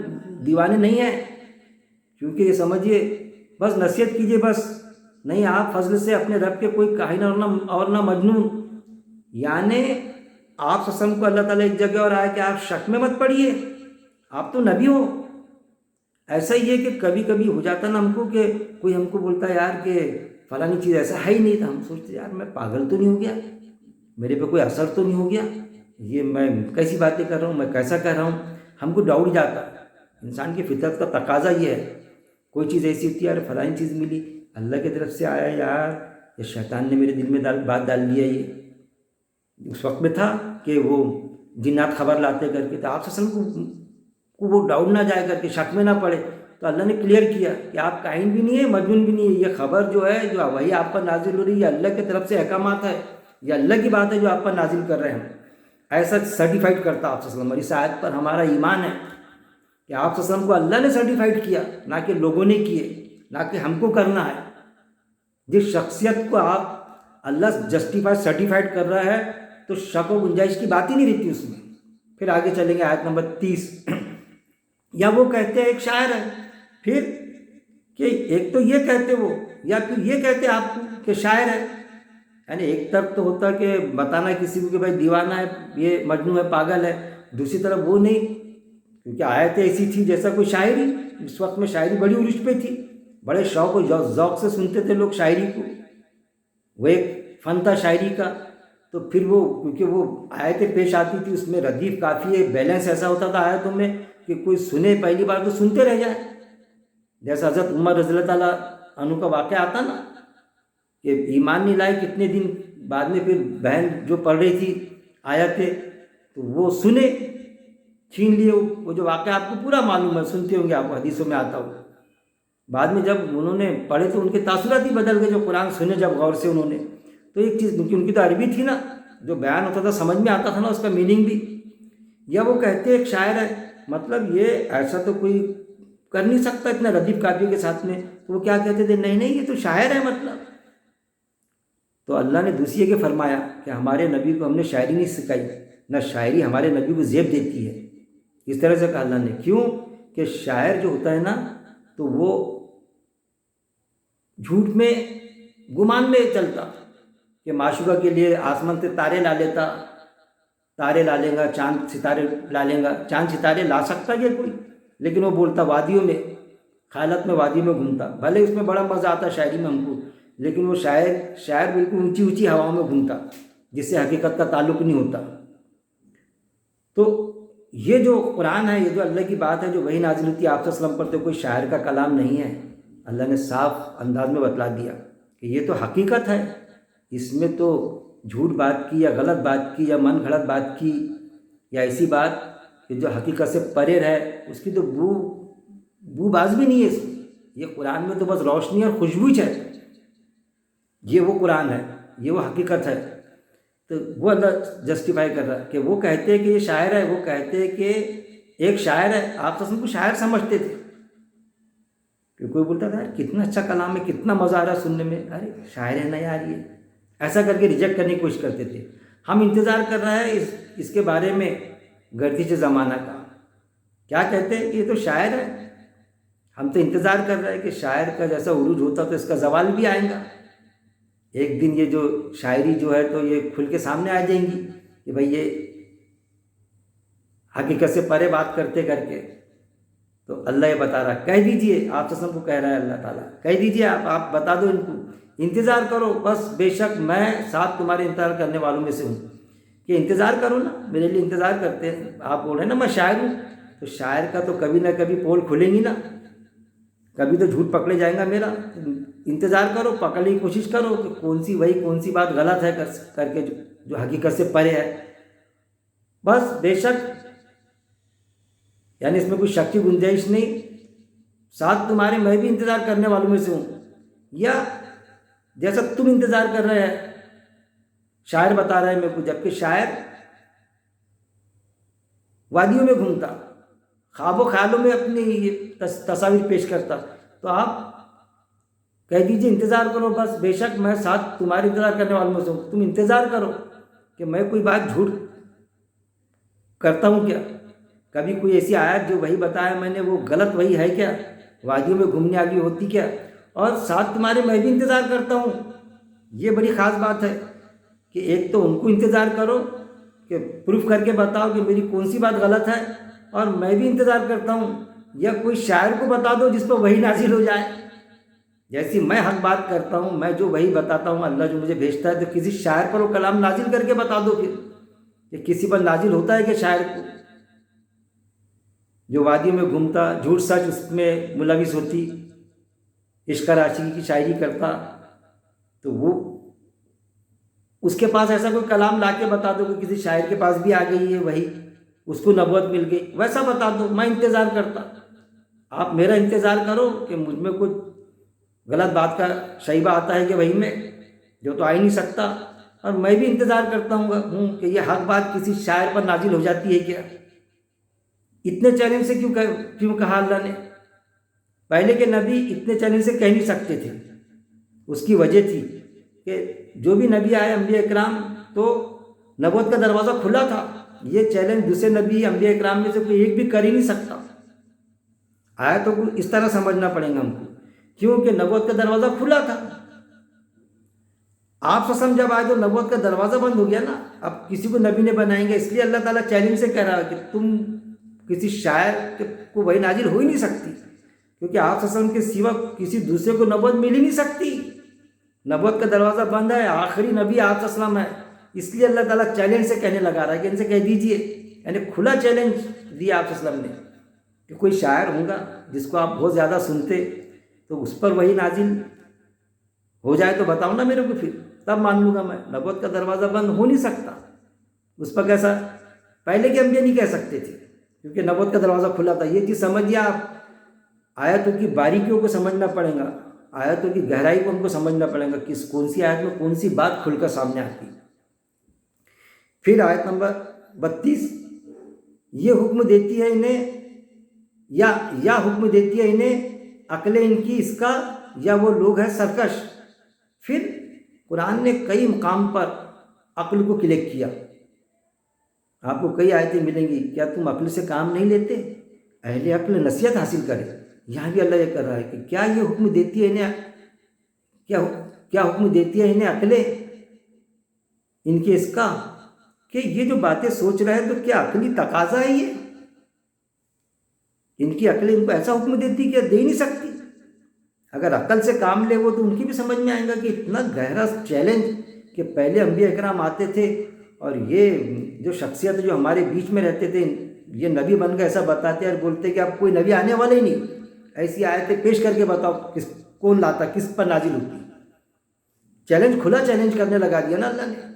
دیوانے نہیں ہے، کیونکہ یہ سمجھیے بس نصیحت کیجیے بس، نہیں آپ فضل سے اپنے رب کے کوئی کاہن اور نہ مجنون۔ یعنی آپ صلی اللہ علیہ وسلم کو اللہ تعالیٰ ایک جگہ اور آیا کہ آپ شک میں مت پڑیے، آپ تو نبی ہو۔ ایسا ہی ہے کہ کبھی کبھی ہو جاتا نا ہم کو کہ کوئی ہم کو بولتا ہے یار کہ فلانی چیز ایسا ہے ہی نہیں تھا، ہم سوچتے یار میں پاگل تو نہیں ہو گیا، میرے پہ کوئی اثر تو نہیں ہو گیا، یہ میں کیسی باتیں کر رہا ہوں، میں کیسا کہہ رہا ہوں، ہم کو ڈاؤٹ جاتا ہے۔ انسان کی فطرت کا تقاضا یہ ہے، کوئی چیز ایسی ہوتی ہے یار فلانی چیز ملی اللہ کی طرف سے آیا، یار یہ شیطان نے میرے دل میں بات ڈال دیا، یہ اس وقت میں تھا کہ وہ جنات خبر لاتے کر کے، تو آپ صلی اللہ علیہ وسلم کو وہ ڈاؤٹ نہ جائے کر کے، شک میں نہ پڑے، تو اللہ نے کلیئر کیا کہ آپ کاہن بھی نہیں ہے مجنون بھی نہیں ہے، یہ خبر جو ہے جو وہی آپ پر نازل ہو رہی ہے، یہ اللہ کی طرف سے احکامات ہے، یہ اللہ کی بات ہے جو آپ پر نازل کر رہے ہیں۔ ایسا سرٹیفائڈ کرتا آپ صلی اللہ علیہ وسلم، اور اس آیت پر ہمارا ایمان ہے کہ آپ صلی اللہ علیہ وسلم کو اللہ نے سرٹیفائڈ کیا، نہ کہ لوگوں نے کیے، نہ کہ ہم کو کرنا ہے۔ جس شخصیت کو آپ اللہ سرٹیفائڈ کر رہا ہے تو شک و گنجائش کی بات ہی نہیں رہتی اس میں۔ پھر آگے چلیں گے آیت نمبر 30، یا وہ کہتے ہیں ایک شاعر ہے، پھر کہ ایک تو یہ کہتے وہ، یا پھر یہ کہتے آپ کو کہ شاعر ہے، یعنی ایک طرف تو ہوتا کہ بتانا کسی کو کہ بھائی دیوانہ ہے، یہ مجنون ہے، پاگل ہے، دوسری طرف وہ نہیں، کیونکہ آیتیں ایسی تھی جیسا کوئی شاعری، اس وقت میں شاعری بڑی عروج پہ تھی، بڑے شوق و ذوق سے سنتے تھے لوگ شاعری کو، وہ ایک فن تھا شاعری کا۔ تو پھر وہ کیونکہ وہ آیتیں پیش آتی تھی، اس میں ردیف کافی بیلنس ایسا ہوتا تھا آیتوں میں کہ کوئی سنے پہلی بار تو سنتے رہ جائے، جیسا حضرت عمر رضی اللہ تعالیٰ عنہ کا واقعہ آتا نا کہ ایمان نہیں لائے، کتنے دن بعد میں پھر بہن جو پڑھ رہی تھی آیتیں تو وہ سنے، چھین لیے، وہ جو واقعہ آپ کو پورا معلوم ہے، سنتے ہوں گے آپ کو، حدیثوں میں آتا ہو۔ بعد میں جب انہوں نے پڑھے تو ان کے تاثرات ہی بدل گئے، جو قرآن سنے جب غور سے انہوں نے، تو ایک چیز کیونکہ ان کی تو عربی تھی نا، جو بیان ہوتا تھا سمجھ میں آتا تھا نا، اس کا میننگ بھی، یا وہ کہتے ایک شاعر ہے، مطلب یہ ایسا تو کوئی کر نہیں سکتا اتنا ردیف قافیے کے ساتھ میں، تو وہ کیا کہتے تھے، نہیں نہیں یہ تو شاعر ہے مطلب۔ تو اللہ نے دوسری جگہ فرمایا کہ ہمارے نبی کو ہم نے شاعری نہیں سکھائی، نہ شاعری ہمارے نبی کو زیب دیتی ہے، اس طرح سے کہا اللہ نے۔ کیوں کہ شاعر جو ہوتا ہے نا تو وہ جھوٹ میں گمان میں چلتا کہ معشوقہ کے لیے آسمان سے تارے لا لیتا، تارے لا لیں گا، چاند ستارے لا لیں گا، چاند ستارے لا سکتا کیا کوئی؟ لیکن وہ بولتا وادیوں میں، خیالت میں وادی میں گھومتا، بھلے اس میں بڑا مزہ آتا شاعری میں ہم کو، لیکن وہ شاعر بالکل اونچی اونچی ہواؤں میں گھومتا، جس سے حقیقت کا تعلق نہیں ہوتا۔ تو یہ جو قرآن ہے، یہ جو اللہ کی بات ہے، جو وہی نازل ہوتی ہے آپ صلی اللہ علیہ وسلم پر، تو کوئی شاعر کا کلام نہیں ہے۔ اللہ نے صاف انداز میں بتلا دیا کہ یہ تو حقیقت ہے، اس میں تو جھوٹ بات کی یا غلط بات کی یا من گھڑت بات کی یا ایسی بات کہ جو حقیقت سے پرے رہے، اس کی تو بو باز بھی نہیں ہے اس میں۔ یہ قرآن میں تو بس روشنی اور خوشبو ہی ہے، یہ وہ قرآن ہے، یہ وہ حقیقت ہے۔ تو وہ اللہ جسٹیفائی کر رہا ہے کہ وہ کہتے ہیں کہ یہ شاعر ہے، وہ کہتے ہیں کہ ایک شاعر ہے، آپ تو کو شاعر سمجھتے تھے کہ کوئی بولتا تھا کتنا اچھا کلام ہے، کتنا مزہ آ رہا ہے سننے میں، ارے شاعر ہے نہیں آ رہی ہے، ایسا کر کے ریجیکٹ کرنے کی کوشش کرتے تھے۔ ہم انتظار کر رہا ہے اس کے بارے میں گردش زمانہ کا، کیا کہتے ہیں کہ یہ تو شاعر ہے، ہم تو انتظار کر رہے ہیں کہ شاعر کا جیسا عروج ہوتا تو اس کا زوال بھی آئے گا، ایک دن یہ جو شاعری جو ہے تو یہ کھل کے سامنے آ جائیں گی کہ بھئی یہ حقیقت سے پرے بات کرتے کر کے۔ تو اللہ یہ بتا رہا ہے، کہہ دیجئے، آپ سے سب کو کہہ رہا ہے اللہ تعالیٰ، کہہ دیجئے آپ بتا دو ان کو، انتظار کرو، بس بے شک میں ساتھ تمہارے انتظار کرنے والوں میں سے ہوں، کہ انتظار کرو نا، میرے لیے انتظار کرتے ہیں۔ آپ بول رہے ہیں نا میں شاعر ہوں، تو شاعر کا تو کبھی نہ کبھی پول کھلیں گی نا، کبھی تو جھوٹ پکڑے جائیں گا میرا، انتظار کرو، پکڑنے کی کوشش کرو کہ کون سی بات غلط ہے کر کے جو حقیقت سے پرے ہے، بس بے شک، یعنی اس میں کوئی شک کی گنجائش نہیں، ساتھ تمہارے میں بھی انتظار کرنے والوں میں سے ہوں، یا جیسا تم انتظار کر رہے ہیں، شاعر بتا رہا ہے میرے کو، جبکہ شاعر وادیوں میں گھومتا، خواب و خیالوں میں اپنی تصاویر پیش کرتا، تو آپ کہہ دیجئے انتظار کرو، بس بے شک میں ساتھ تمہارے انتظار کرنے والوں میں سے ہوں، تم انتظار کرو کہ میں کوئی بات جھوٹ کرتا ہوں کیا، کبھی کوئی ایسی آیت جو وہی بتایا میں نے وہ غلط وہی ہے کیا، وادیوں میں گھومنے والی ہوتی کیا، اور ساتھ تمہارے میں بھی انتظار کرتا ہوں۔ یہ بڑی خاص بات ہے کہ ایک تو ان کو انتظار کرو کہ پروف کر کے بتاؤ کہ میری کون سی بات غلط ہے، اور میں بھی انتظار کرتا ہوں، یا کوئی شاعر کو بتا دو جس پر وحی نازل ہو جائے، جیسی میں حق بات کرتا ہوں، میں جو وحی بتاتا ہوں، اللہ جو مجھے بھیجتا ہے، تو کسی شاعر پر وہ کلام نازل کر کے بتا دو پھر کہ کسی پر نازل ہوتا ہے کہ شاعر کو، جو وادیوں میں گھومتا، جھوٹ سچ اس میں ملوث ہوتی، عشق عاشقی کی شاعری کرتا، تو وہ اس کے پاس ایسا کوئی کلام لا کے بتا دو کہ کسی شاعر کے پاس بھی آ گئی ہے وہی، اس کو نبوت مل گئی، ویسا بتا دو، میں انتظار کرتا۔ آپ میرا انتظار کرو کہ مجھ میں کچھ غلط بات کا شائبہ آتا ہے کہ وہی میں، جو تو آ ہی نہیں سکتا، اور میں بھی انتظار کرتا ہوں کہ یہ حق بات کسی شاعر پر نازل ہو جاتی ہے کیا۔ اتنے چیلنج سے کیوں کہا اللہ نے؟ پہلے کے نبی اتنے چیلنج سے کہہ نہیں سکتے تھے، اس کی وجہ تھی کہ جو بھی نبی آئے انبیاء اکرام تو نبوت کا دروازہ کھلا تھا، یہ چیلنج دوسرے نبی انبیاء اکرام میں سے کوئی ایک بھی کر ہی نہیں سکتا۔ آیتوں کو اس طرح سمجھنا پڑے گا ہم کو، کیونکہ نبوت کا دروازہ کھلا تھا، آپ وسلم جب آئے تو نبوت کا دروازہ بند ہو گیا نا، اب کسی کو نبی نے بنائیں گے، اس لیے اللہ تعالیٰ چیلنج سے کہہ رہا ہے کہ تم کسی شاعر کو وحی نازل ہو ہی نہیں سکتی، کیونکہ آپ وسلم کے سوا کسی دوسرے کو نبوت مل ہی نہیں سکتی، نبوت کا دروازہ بند ہے، آخری نبی آپ وسلم ہے، اس لیے اللہ تعالیٰ چیلنج سے کہنے لگا رہا ہے کہ ان سے کہہ دیجئے، یعنی کھلا چیلنج دیا آپ وسلم نے کہ کوئی شاعر ہوگا جس کو آپ بہت زیادہ سنتے تو اس پر وحی نازل ہو جائے تو بتاؤ نا میرے کو، پھر تب مان لوں گا میں، نبوت کا دروازہ بند ہو نہیں سکتا، اس پر کیسا پہلے کے انبیاء نہیں کہہ سکتے تھے کیونکہ نبوت کا دروازہ کھلا تھا، یہ چیز سمجھیے آپ، آیتوں کی باریکیوں کو سمجھنا پڑے گا، آیتوں کی گہرائی کو ہم کو سمجھنا پڑے گا، کون سی آیت میں کون سی بات کھل کر سامنے آتی۔ پھر آیت نمبر 32، یہ حکم دیتی ہے انہیں یا حکم دیتی ہے انہیں عقل ان کی اس کا، یا وہ لوگ ہیں سرکش۔ پھر قرآن نے کئی مقام پر عقل کو کلیک کیا، آپ کو کئی آیتیں ملیں گی، کیا تم عقل سے کام نہیں لیتے، اہل عقل نصیحت حاصل کرے، یہاں بھی اللہ یہ کر رہا ہے کہ کیا یہ حکم دیتی ہے انہیں، کیا حکم دیتی ہے انہیں عقلیں ان کے اس کا، کہ یہ جو باتیں سوچ رہے ہیں تو کیا عقلی تقاضا ہے یہ، ان کی عقلیں ان کو ایسا حکم دیتی کہ دے نہیں سکتی، اگر عقل سے کام لے وہ تو ان کی بھی سمجھ میں آئے گا کہ اتنا گہرا چیلنج کہ پہلے انبیاء اکرام آتے تھے اور یہ جو شخصیت جو ہمارے بیچ میں رہتے تھے یہ نبی بن کے ایسا بتاتے اور بولتے کہ اب کوئی نبی آنے والے ہی نہیں، ایسی آیتیں پیش کر کے بتاؤ کون لاتا، کس پر نازل ہوتی، چیلنج کھلا چیلنج کرنے لگا دیا نا اللہ نے۔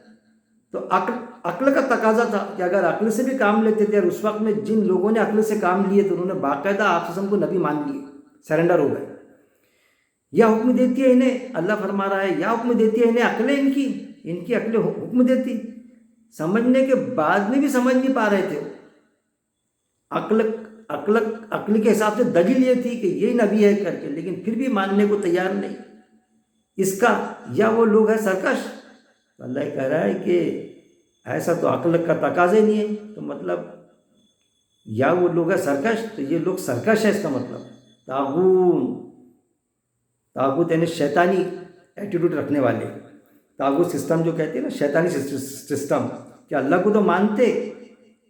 تو عقل کا تقاضا تھا کہ اگر عقل سے بھی کام لیتے تھے، اور اس وقت میں جن لوگوں نے عقل سے کام لیے تو انہوں نے باقاعدہ آپ وسلم کو نبی مان لیے، سرنڈر ہو گئے۔ یا حکم دیتی ہے انہیں، اللہ فرما رہا ہے یا حکم دیتی ہے انہیں عقلیں ان کی عقلیں حکم دیتی، سمجھنے کے بعد میں بھی سمجھ نہیں پا رہے تھے، عقل کے حساب سے دلیل یہ تھی کہ یہ نبی ہے کر کے، لیکن پھر بھی ماننے کو تیار نہیں اس کا، یا وہ لوگ ہیں سرکش۔ تو اللہ کہہ رہا ہے کہ ایسا تو عقل کا تقاضا نہیں ہے، تو مطلب یا وہ لوگ ہیں سرکش، تو یہ لوگ سرکش ہے، اس کا مطلب طاغوت یعنی شیطانی ایٹیٹیوڈ رکھنے والے، طاغوت سسٹم جو کہتے ہیں نا، شیطانی سسٹم، کہ اللہ کو تو مانتے،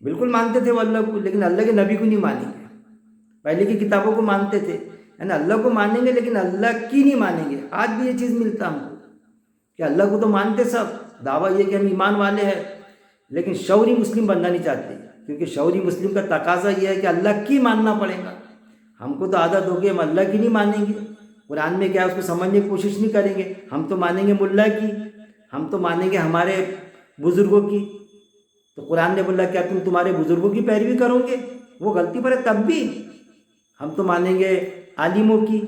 بالکل مانتے تھے وہ اللہ کو، لیکن اللہ کے نبی کو نہیں مانیں گے، پہلے کی کتابوں کو مانتے تھے، یعنی اللہ کو مانیں گے لیکن اللہ کی نہیں مانیں گے۔ آج بھی یہ چیز ملتا ہم کو کہ اللہ کو تو مانتے سب، دعویٰ یہ کہ ہم ایمان والے ہیں، لیکن شعوری مسلم بننا نہیں چاہتے، کیونکہ شعوری مسلم کا تقاضا یہ ہے کہ اللہ کی ماننا پڑے گا، ہم کو تو عادت ہوگی ہم اللہ کی نہیں مانیں گے، قرآن میں کیا اس کو سمجھنے کی کوشش نہیں کریں گے، ہم تو مانیں گے ملا کی، ہم تو مانیں گے ہمارے بزرگوں کی، تو قرآن نے بولا کیا تم تمہارے بزرگوں کی پیروی کرو گے، وہ غلطی پر ہے تب بھی، ہم تو مانیں گے عالموں کی،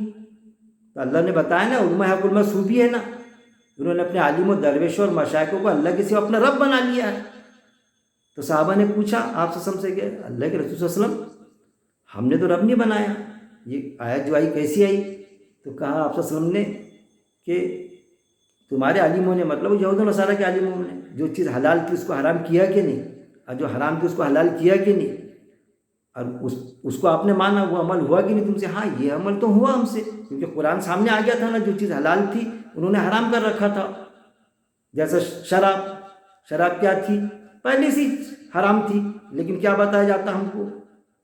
تو اللہ نے بتایا نا علماء حق علماء صوفی ہے نا، انہوں نے اپنے عالموں درویشوں اور مشائخوں کو اللہ کے سوا اپنا رب بنا لیا ہے۔ تو صحابہ نے پوچھا آپ صلی اللہ علیہ وسلم سے کہ اللہ کے رسول صلی اللہ علیہ وسلم ہم نے تو رب نہیں بنایا، یہ آیت جو آئی کیسی آئی؟ تو کہا آپ صلی اللہ علیہ وسلم نے کہ تمہارے عالموں نے، مطلب یہود و نصارہ کے عالموں نے جو چیز حلال تھی اس کو حرام کیا کہ نہیں، اور جو حرام تھی اس کو حلال کیا کہ نہیں، اور اس کو آپ نے مانا، وہ عمل ہوا کہ نہیں تم سے؟ ہاں یہ عمل تو ہوا ہم سے، کیونکہ قرآن سامنے آ گیا تھا نا، جو چیز حلال تھی انہوں نے حرام کر رکھا تھا، جیسا شراب کیا تھی پہلے سے حرام تھی، لیکن کیا بتایا جاتا ہم کو،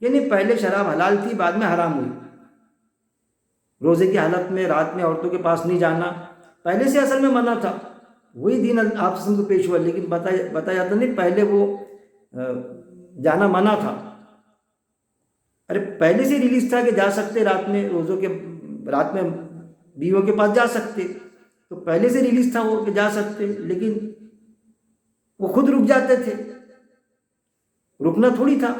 یعنی پہلے شراب حلال تھی بعد میں حرام ہوئی، روزے کی حالت میں رات میں عورتوں کے پاس نہیں جانا پہلے سے اصل میں منع تھا، وہی دین آپ سے کو پیش ہوا، لیکن بتایا جاتا نہیں پہلے وہ جانا منع تھا، ارے پہلے سے ریلیز تھا کہ جا سکتے رات میں، رات میں بیویوں کے پاس جا سکتے، تو پہلے سے ریلیز تھا وہ کہ جا سکتے، لیکن وہ خود رک جاتے تھے، رکنا تھوڑی تھا،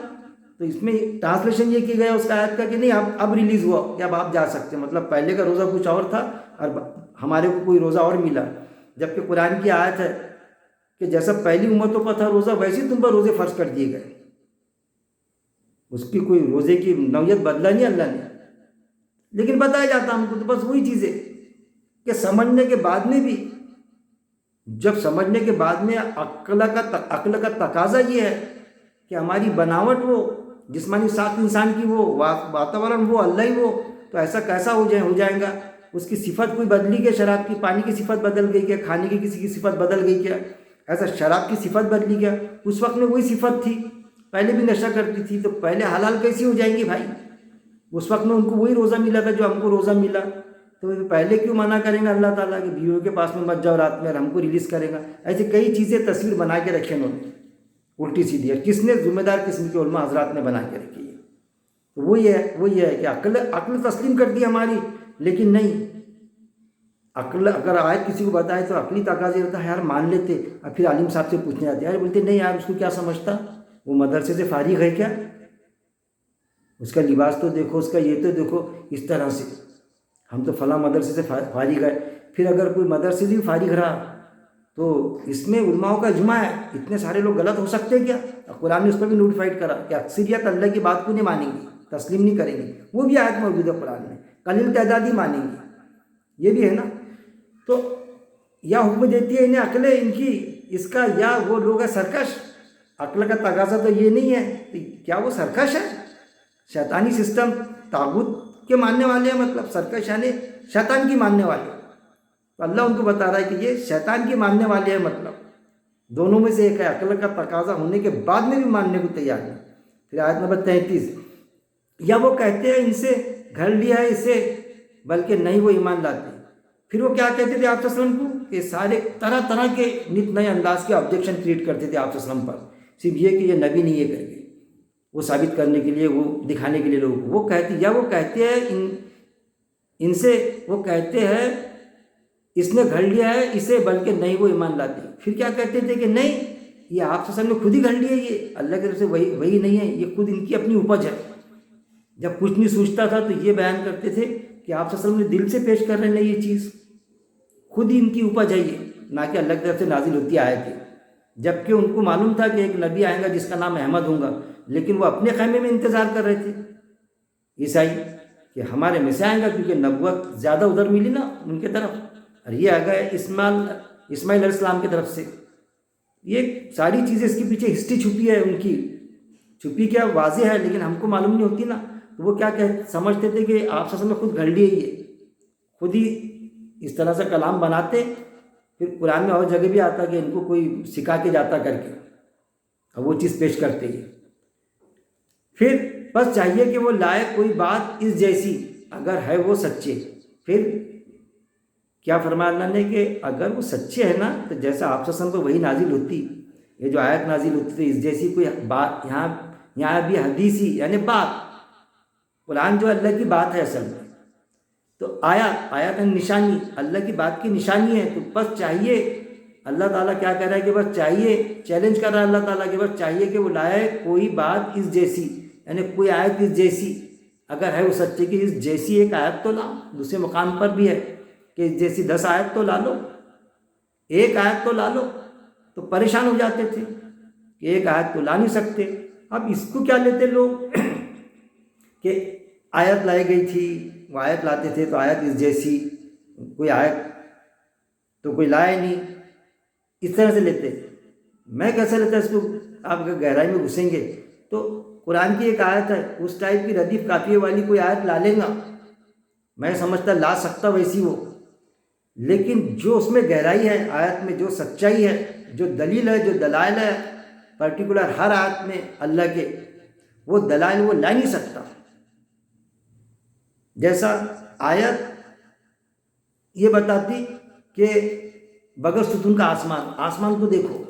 تو اس میں ٹرانسلیشن یہ کیا گیا اس کا آیت کا کہ نہیں اب ریلیز ہوا کہ اب آپ جا سکتے، مطلب پہلے کا روزہ کچھ اور تھا اور ہمارے کو کوئی روزہ اور ملا، جبکہ قرآن کی آیت ہے کہ جیسا پہلی امتوں پر تھا روزہ ویسے تم پر روزے فرض کر دیے گئے، اس کی کوئی روزے کی نوعیت بدلا نہیں اللہ نے، لیکن بتایا جاتا ہم کو تو بس وہی چیزیں کہ سمجھنے کے بعد میں بھی، جب سمجھنے کے بعد میں عقل کا تقاضا یہ ہے کہ ہماری بناوٹ وہ جسمانی ساخت انسان کی وہ واتاورن وہ اللہ ہی وہ، تو ایسا کیسا ہو جائے گا اس کی صفت کوئی بدلی کیا؟ شراب کی پانی کی صفت بدل گئی کیا؟ کھانے کی کسی کی صفت بدل گئی کیا؟ ایسا شراب کی صفت بدلی کیا؟ اس وقت میں وہی صفت تھی، پہلے بھی نشہ کرتی تھی، تو پہلے حلال کیسی ہو جائیں گی بھائی؟ اس وقت میں ان کو وہی روزہ ملا تھا جو ہم کو روزہ ملا، تو پہلے کیوں منع کریں گے اللہ تعالیٰ کہ بیویوں کے پاس میں مت جاؤ رات میں، اور ہم کو ریلیز کرے گا؟ ایسے کئی چیزیں تصویر بنا کے رکھے انہوں نے الٹی سیدھی، ہے کس نے؟ ذمہ دار قسم کے علماء حضرات نے بنا کے رکھی ہے۔ تو وہی ہے کہ عقل تسلیم کر دی ہماری، لیکن نہیں، عقل اگر آیت کسی کو بتائے تو عقلی تقاضے ہوتا ہے یار مان لیتے، اب پھر عالم صاحب سے پوچھنے آتے یار، بولتے نہیں یار اس کو کیا سمجھتا، وہ مدرسے سے فارغ ہے کیا، اس کا لباس تو دیکھو، اس کا یہ تو دیکھو، اس طرح سے ہم تو فلاں مدرسے سے فارغ ہے۔ پھر اگر کوئی مدرسے سے بھی فارغ رہا تو اس میں علماء کا اجماع ہے، اتنے سارے لوگ غلط ہو سکتے ہیں کیا؟ قرآن نے اس پر بھی نوٹیفائڈ کرا کہ اکثریت اللہ کی بات کو نہیں مانیں گی، تسلیم نہیں کریں گی، وہ بھی آیت موجود ہے قرآن میں، قلیل تعداد ہی مانیں گی، یہ بھی ہے نا۔ تو یا حکم دیتی ہے انہیں عقلیں ان کی اس کا، یا وہ لوگ ہے سرکش، عقل کا تقاضا تو یہ نہیں ہے، تو کیا وہ سرکش ہے؟ شیطانی سسٹم، طاغوت کے ماننے والے ہیں، مطلب سرکش یعنی شیطان کی ماننے والے، تو اللہ ان کو بتا رہا ہے کہ یہ شیطان کی ماننے والے ہیں، مطلب دونوں میں سے ایک ہے، عقل کا تقاضا ہونے کے بعد میں بھی ماننے کو تیار نہیں۔ پھر آیت نمبر 33، یا وہ کہتے ہیں ان سے گھر لیا ہے اسے، بلکہ نہیں وہ ایمان لاتے۔ پھر وہ کیا کہتے تھے آپ صلی اللہ علیہ وسلم کو؟ کہ سارے طرح طرح کے نت نئے انداز کے آبجیکشن کریٹ کرتے تھے آپ صلی اللہ علیہ وسلم پر، صرف یہ کہ یہ نبی نہیں ہے کر کے، وہ ثابت کرنے کے لیے، وہ دکھانے کے لیے لوگوں کو وہ کہتے، یا وہ کہتے ہیں ان سے، وہ کہتے ہیں اس نے گھڑ لیا ہے اسے، بلکہ نہیں وہ ایمان لاتے۔ پھر کیا کہتے تھے کہ نہیں، یہ آپ صلی اللہ علیہ وسلم نے خود ہی گھڑ لیا، یہ اللہ کی طرف سے وہی نہیں ہے، یہ خود ان کی اپنی اپج ہے۔ جب کچھ نہیں سوچتا تھا تو یہ بیان کرتے تھے کہ آپ صلی اللہ علیہ وسلم نے دل سے پیش کر رہے ہیں یہ چیز، خود ہی ان کی اپج ہے یہ، نہ کہ اللہ کی طرف سے نازل ہوتی آئے تھے، جبکہ ان کو معلوم تھا کہ ایک نبی آئے گا جس کا نام احمد ہوگا، لیکن وہ اپنے خیمے میں انتظار کر رہے تھے عیسائی کہ ہمارے میں سے آئے گا، کیونکہ نبوت زیادہ ادھر ملی نا ان کے طرف، اور یہ آ گئے اسماعیل علیہ السلام کی طرف سے۔ یہ ساری چیزیں اس کے پیچھے ہسٹری چھپی ہے ان کی، چھپی کیا واضح ہے، لیکن ہم کو معلوم نہیں ہوتی نا، تو وہ کیا سمجھتے تھے کہ آپ صلی اللہ علیہ وسلم نے خود گھڑ لیے، یہ خود ہی اس طرح سے کلام بناتے۔ پھر قرآن میں اور جگہ بھی آتا کہ ان کو کوئی سکھا کے جاتا کر کے، اور وہ چیز پیش کرتے ہیں۔ پھر بس چاہیے کہ وہ لائے کوئی بات اس جیسی، اگر ہے وہ سچے۔ پھر کیا فرمایا اللہ نے کہ اگر وہ سچے ہیں نا، تو جیسا آپ صلی اللہ علیہ وسلم کو وہی نازل ہوتی، یہ جو آیت نازل ہوتی تھی اس جیسی کوئی بات، یہاں بھی حدیثی یعنی بات، قرآن جو اللہ کی بات ہے اصل میں، تو آیت نشانی اللہ کی بات کی نشانی ہے، تو بس چاہیے، اللہ تعالیٰ کیا کہہ رہا ہے کہ بس چاہیے، چیلنج کر رہا ہے اللہ تعالیٰ کہ بس چاہیے کہ وہ لائے کوئی بات اس جیسی، یعنی کوئی آیت اس جیسی، اگر ہے وہ سچے کی اس جیسی ایک آیت تو لاؤ۔ دوسرے مقام پر بھی ہے کہ اس جیسی 10 آیت تو لا لو، ایک آیت تو لا لو، تو پریشان ہو جاتے تھے کہ ایک آیت تو لا نہیں سکتے۔ اب اس کو کیا لیتے لوگ کہ آیت لائی گئی تھی، وہ آیت لاتے تھے تو آیت اس جیسی، کوئی آیت تو کوئی لائے نہیں، اس طرح سے لیتے۔ میں کیسے لیتا اس کو؟ آپ اگر گہرائی میں گھسیں گے تو قرآن کی ایک آیت ہے، اس ٹائپ کی ردیف قافیے والی کوئی آیت لا لیں گا، میں سمجھتا لا سکتا ویسی وہ، لیکن جو اس میں گہرائی ہے آیت میں، جو سچائی ہے، جو دلیل ہے، جو دلائل ہے پرٹیکولر ہر آیت میں اللہ کے، وہ دلائل وہ لا نہیں سکتا۔ جیسا آیت یہ بتاتی کہ بغیر ستون کا آسمان، آسمان کو دیکھو،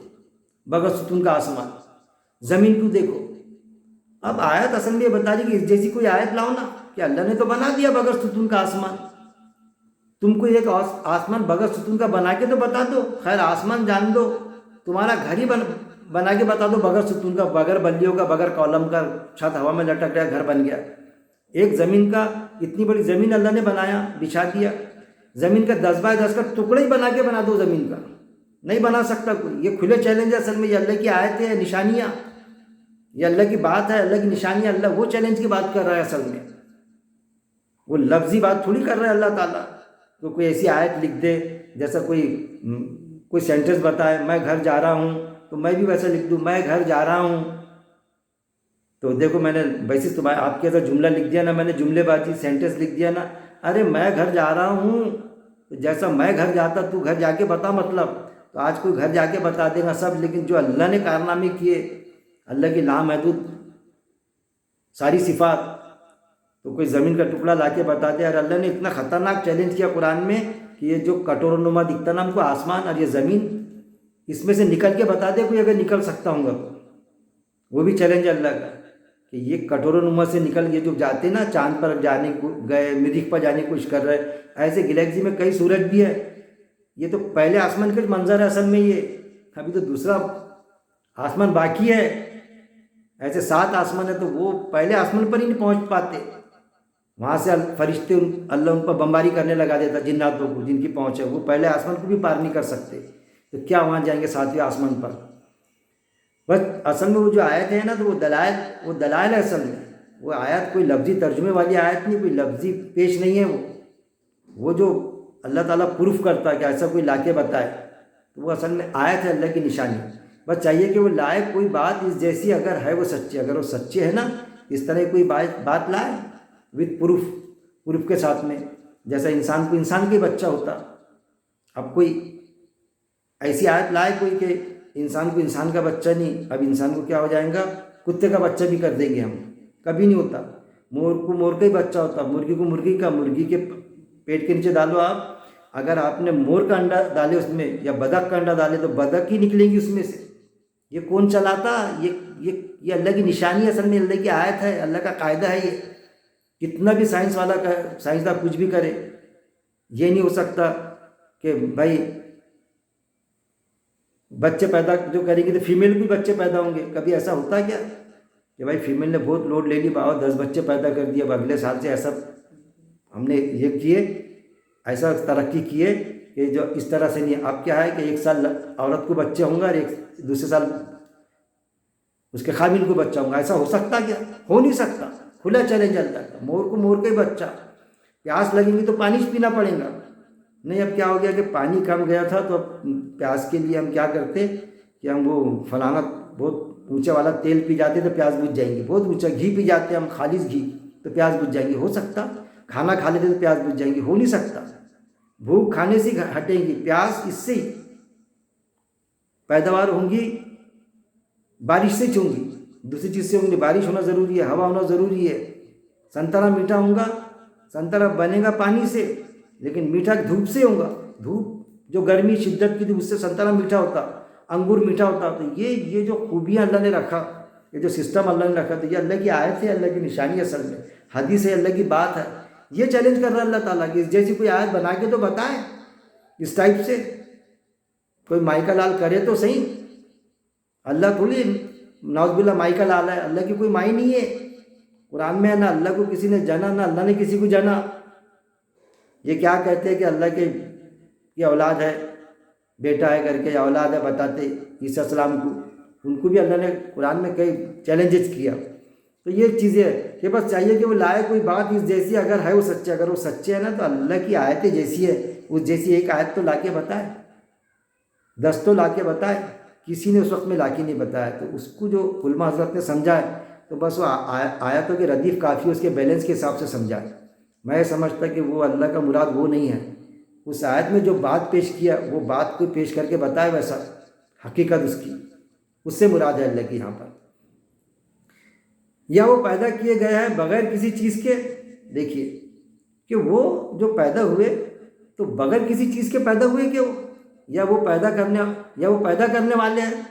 بغیر ستون کا آسمان، زمین کو دیکھو۔ اب آیت اصل میں یہ بتا رہی کہ اس جیسی کوئی آیت لاؤ نا، کہ اللہ نے تو بنا دیا بغیر ستون کا آسمان، تم کو ایک آسمان بغیر ستون کا بنا کے تو بتا دو، خیر آسمان جان دو، تمہارا گھر ہی بنا کے بتا دو بغیر ستون کا، بغیر بلیوں کا، بغیر کالم کا، چھت ہوا میں لٹک گیا، گھر بن گیا۔ ایک زمین کا، اتنی بڑی زمین اللہ نے بنایا، بچھا دیا، زمین کا 10 بائی 10 کا ٹکڑا ہی بنا کے بنا دو زمین کا، نہیں بنا سکتا کوئی۔ یہ کھلے چیلنج ہے اصل میں، یہ اللہ کی آیت ہے، نشانیاں، یہ اللہ کی بات ہے، اللہ کی نشانیاں، اللہ وہ چیلنج کی بات کر رہا ہے اصل میں، وہ لفظی بات تھوڑی کر رہا ہے اللہ تعالیٰ۔ تو کوئی ایسی آیت لکھ دے، جیسا کوئی سینٹنس بتائے، میں گھر جا رہا ہوں، تو میں بھی ویسا لکھ دوں، میں گھر جا رہا ہوں، تو دیکھو میں نے ویسے تمہارے آپ کے اندر جملہ لکھ دیا نا، میں نے جملے بازی سینٹنس لکھ دیا نا، ارے میں گھر جا رہا ہوں، تو جیسا میں گھر جاتا تو گھر جا کے بتا، مطلب تو آج کوئی گھر جا کے بتا دے گا سب، لیکن جو اللہ نے کارنامے کیے، اللہ کی لامحدود ساری صفات، تو کوئی زمین کا ٹکڑا لا کے بتا دے، اور اللہ نے اتنا خطرناک چیلنج کیا قرآن میں کہ یہ جو کٹورا نما دکھتا نا ہم کو آسمان اور یہ زمین، اس میں سے نکل کے بتا دے کوئی اگر نکل سکتا ہوں گا تو، وہ بھی چیلنج ہے اللہ کا کہ یہ کٹورا نما سے نکل کے جو جاتے نا، چاند پر جانے کو گئے، مریخ پر جانے کی کوشش کر رہے، ایسے گلیکسی میں کئی سورج بھی ہے، یہ تو پہلے آسمان کا منظر ہے اصل میں، یہ ابھی تو دوسرا آسمان باقی ہے، ایسے 7 آسمان ہے، تو وہ پہلے آسمان پر ہی نہیں پہنچ پاتے، وہاں سے فرشتے اللہ ان پر بمباری کرنے لگا دیتا جناتوں کو، جن کی پہنچ ہے، وہ پہلے آسمان کو بھی پار نہیں کر سکتے، تو کیا وہاں جائیں گے 7ویں آسمان پر؟ بس اصل میں وہ جو آیت ہے نا، تو وہ دلائل ہے اصل میں، وہ آیت کوئی لفظی ترجمے والی آیت نہیں، کوئی لفظی پیش نہیں ہے، وہ جو اللہ تعالیٰ پروف کرتا ہے کہ ایسا کوئی لا کے بتائے، تو وہ اصل میں آیت ہے اللہ کی نشانی، بس چاہیے کہ وہ لائے کوئی بات اس جیسی، اگر ہے وہ سچی، اگر وہ سچے ہے نا، اس طرح کوئی بات لائے وتھ پروف کے ساتھ میں، جیسا انسان کو انسان کا بچہ ہوتا، اب کوئی ایسی آیت لائے کوئی کہ انسان کو انسان کا بچہ نہیں، اب انسان کو کیا ہو جائے گا، کتے کا بچہ بھی کر دیں گے ہم، کبھی نہیں ہوتا، مور کو مور کا ہی بچہ ہوتا، مرغی کو مرغی کا، مرغی کے پیٹ کے نیچے ڈالو آپ، اگر آپ نے مور کا انڈا ڈالے اس میں یا بدک کا انڈا ڈالے تو بدک ہی نکلیں گی اس میں سے، یہ کون چلاتا؟ یہ اللہ کی نشانی ہے، اصل میں اللہ کی آیت ہے، اللہ کا قاعدہ ہے، یہ کتنا بھی سائنس والا سائنسداں کچھ بھی کرے، یہ نہیں ہو سکتا کہ بھائی بچے پیدا جو کریں گے تو فیمیل بھی بچے پیدا ہوں گے، کبھی ایسا ہوتا ہے کیا کہ بھائی فیمیل نے بہت لوڈ لے لی، باوا 10 بچے پیدا کر دیے، اب اگلے سال سے ایسا ہم نے یہ کیے، ایسا ترقی کیے کہ جو اس طرح سے نہیں، اب کیا ہے کہ 1 سال عورت کو بچے ہوں گے اور دوسرے سال اس کے خامن کو بچہ ہوں گا، ایسا ہو سکتا کیا؟ ہو نہیں سکتا، کھلا چیلنج چلتا ہے، مور کو مور کا ہی بچہ، پیاس لگیں گی تو پانی پینا پڑے گا، نہیں اب کیا ہو گیا کہ پانی کم گیا تھا تو اب پیاس کے لیے ہم کیا کرتے کہ ہم وہ فلانا بہت اونچے والا تیل پی جاتے تو پیاس بجھ جائیں گی، بہت اونچا گھی پی جاتے ہم خالص گھی تو پیاس بجھ جائیں گی، ہو سکتا؟ کھانا کھا لیتے تو پیاس بجھ جائیں گی، ہو نہیں سکتا، بھوک کھانے سے ہٹیں گی، پیاس اس سے ہی پیداوار ہوں گی، بارش سے ہوں گی، دوسری چیز سے ہوں گی، بارش ہونا ضروری ہے، ہوا ہونا ضروری ہے، سنترا میٹھا ہوگا، سنترا بنے گا پانی سے، لیکن میٹھا دھوپ سے ہوگا، دھوپ جو گرمی شدت کی تھی اس سے سنترا میٹھا ہوتا، انگور میٹھا ہوتا، تو یہ جو خوبیاں اللہ نے رکھا، یہ جو سسٹم اللہ نے رکھا، تو یہ اللہ کی آیت ہے، اللہ کی نشانی ہے، اصل میں حدیث ہے، اللہ کی بات ہے، یہ چیلنج کر رہا ہے اللہ تعالیٰ کہ اس جیسی کوئی آیت بنا کے تو بتائے، اس ٹائپ سے کوئی مائیکا لال کرے تو صحیح، اللہ تھوڑی نعوذ باللہ مائیکا لال ہے، اللہ کی کوئی مائی نہیں ہے، قرآن میں ہے نہ اللہ کو کسی نے جانا نہ اللہ نے کسی کو جانا، یہ کیا کہتے ہیں کہ اللہ کے یہ اولاد ہے، بیٹا ہے کر کے، یا اولاد ہے بتاتے عیسیٰ السلام کو، ان کو بھی اللہ نے قرآن میں کئی چیلنجز کیا، تو یہ چیزیں ہے کہ بس چاہیے کہ وہ لائے کوئی بات اس جیسی، اگر ہے وہ سچے، اگر وہ سچے ہے نا تو اللہ کی آیتیں جیسی ہے اس جیسی ایک آیت تو لا کے بتائے، 10 تو لا کے بتائے، کسی نے اس وقت میں لا کے نہیں بتایا، تو اس کو جو علماء حضرت نے سمجھا ہے تو بس وہ آیتوں کے ردیف کافی اس کے بیلنس کے حساب سے سمجھا ہے، میں سمجھتا کہ وہ اللہ کا مراد وہ نہیں ہے، اس آیت میں جو بات پیش کیا وہ بات کو پیش کر کے بتائے، ویسا حقیقت اس کی، اس سے مراد ہے اللہ کی یہاں پر، یا وہ پیدا کیے گئے ہیں بغیر کسی چیز کے، دیکھیے کہ وہ جو پیدا ہوئے تو بغیر کسی چیز کے پیدا ہوئے کہ وہ، یا وہ پیدا کرنے والے ہیں،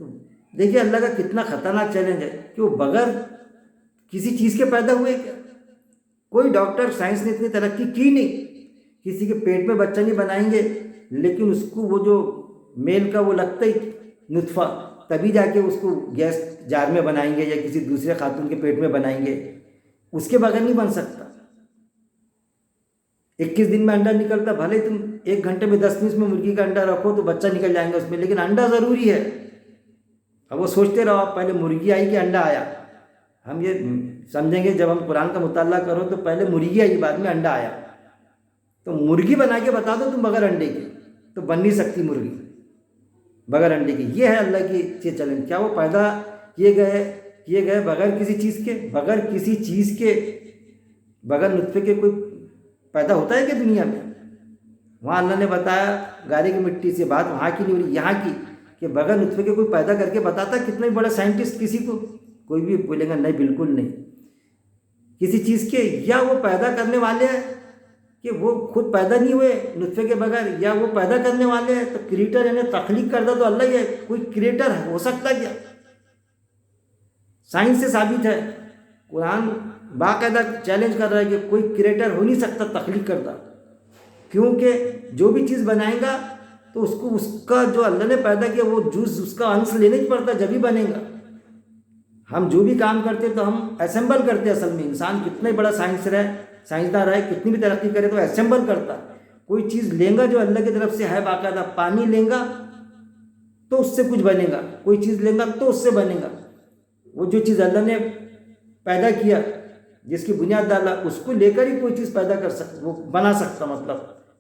تو دیکھیے اللہ کا کتنا خطرناک چیلنج ہے کہ وہ بغیر کسی چیز کے پیدا ہوئے کیا، کوئی ڈاکٹر سائنس نے اتنی ترقی کی نہیں، کسی کے پیٹ میں بچہ نہیں بنائیں گے، لیکن اس کو وہ جو میل کا وہ لگتا ہی نطفہ، تبھی جا کے اس کو گیس جار میں بنائیں گے یا کسی دوسرے خاتون کے پیٹ میں بنائیں گے، اس کے بغیر نہیں بن سکتا، 21 دن میں انڈا نکلتا، بھلے تم 1 گھنٹے میں 10 منٹ میں مرغی کا انڈا رکھو تو بچہ نکل جائیں گا اس میں، لیکن انڈا ضروری ہے، اب وہ سوچتے رہو آپ پہلے مرغی آئی کہ انڈا آیا، ہم یہ سمجھیں گے جب ہم قرآن کا مطالعہ کرو تو پہلے مرغی آئی بعد میں انڈا آیا، تو مرغی بنا کے بتا دو تم بغیر انڈے کے، تو بن نہیں سکتی مرغی بغیر انڈے کی، یہ ہے اللہ کی یہ چیلنج، کیا وہ پیدا کیے گئے کیے گئے بغیر کسی چیز کے، بغیر نطفے کے کوئی پیدا ہوتا ہے کہ دنیا میں؟ وہاں اللہ نے بتایا گارے کی مٹی سے، بات وہاں کی نہیں ہو رہی، یہاں کی، کہ بغیر نطفے کے کوئی پیدا کر کے بتاتا ہے؟ کتنا بڑا سائنٹسٹ کسی کو، کوئی بھی بولے گا نہیں، بالکل نہیں، کسی چیز کے، یا وہ پیدا کرنے والے ہیں کہ وہ خود پیدا نہیں ہوئے نطفے کے بغیر، یا وہ پیدا کرنے والے ہیں تو کریٹر یعنی تخلیق کردہ تو اللہ ہی ہے، کوئی کریٹر ہو سکتا کیا؟ سائنس سے ثابت ہے، قرآن باقاعدہ چیلنج کر رہا ہے کہ کوئی کریٹر ہو نہیں سکتا تخلیق کردہ، کیونکہ جو بھی چیز بنائے گا تو اس کا جو اللہ نے پیدا کیا وہ جز اس کا انس لینا ہی پڑتا جب ہی بنے گا۔ ہم جو بھی کام کرتے تو ہم اسمبل کرتے، اصل میں انسان کتنا ہی بڑا سائنسدان رہے، کتنی بھی ترقی کرے تو اسمبل کرتا، کوئی چیز لیں گا جو اللہ کی طرف سے ہے باقاعدہ، پانی لیں گا تو اس سے کچھ بنے گا، کوئی چیز لیں گا تو اس سے بنے گا، وہ جو چیز اللہ نے پیدا کیا جس کی بنیاد ڈالا اس کو لے کر ہی کوئی چیز پیدا کر سکتا، وہ بنا سکتا، مطلب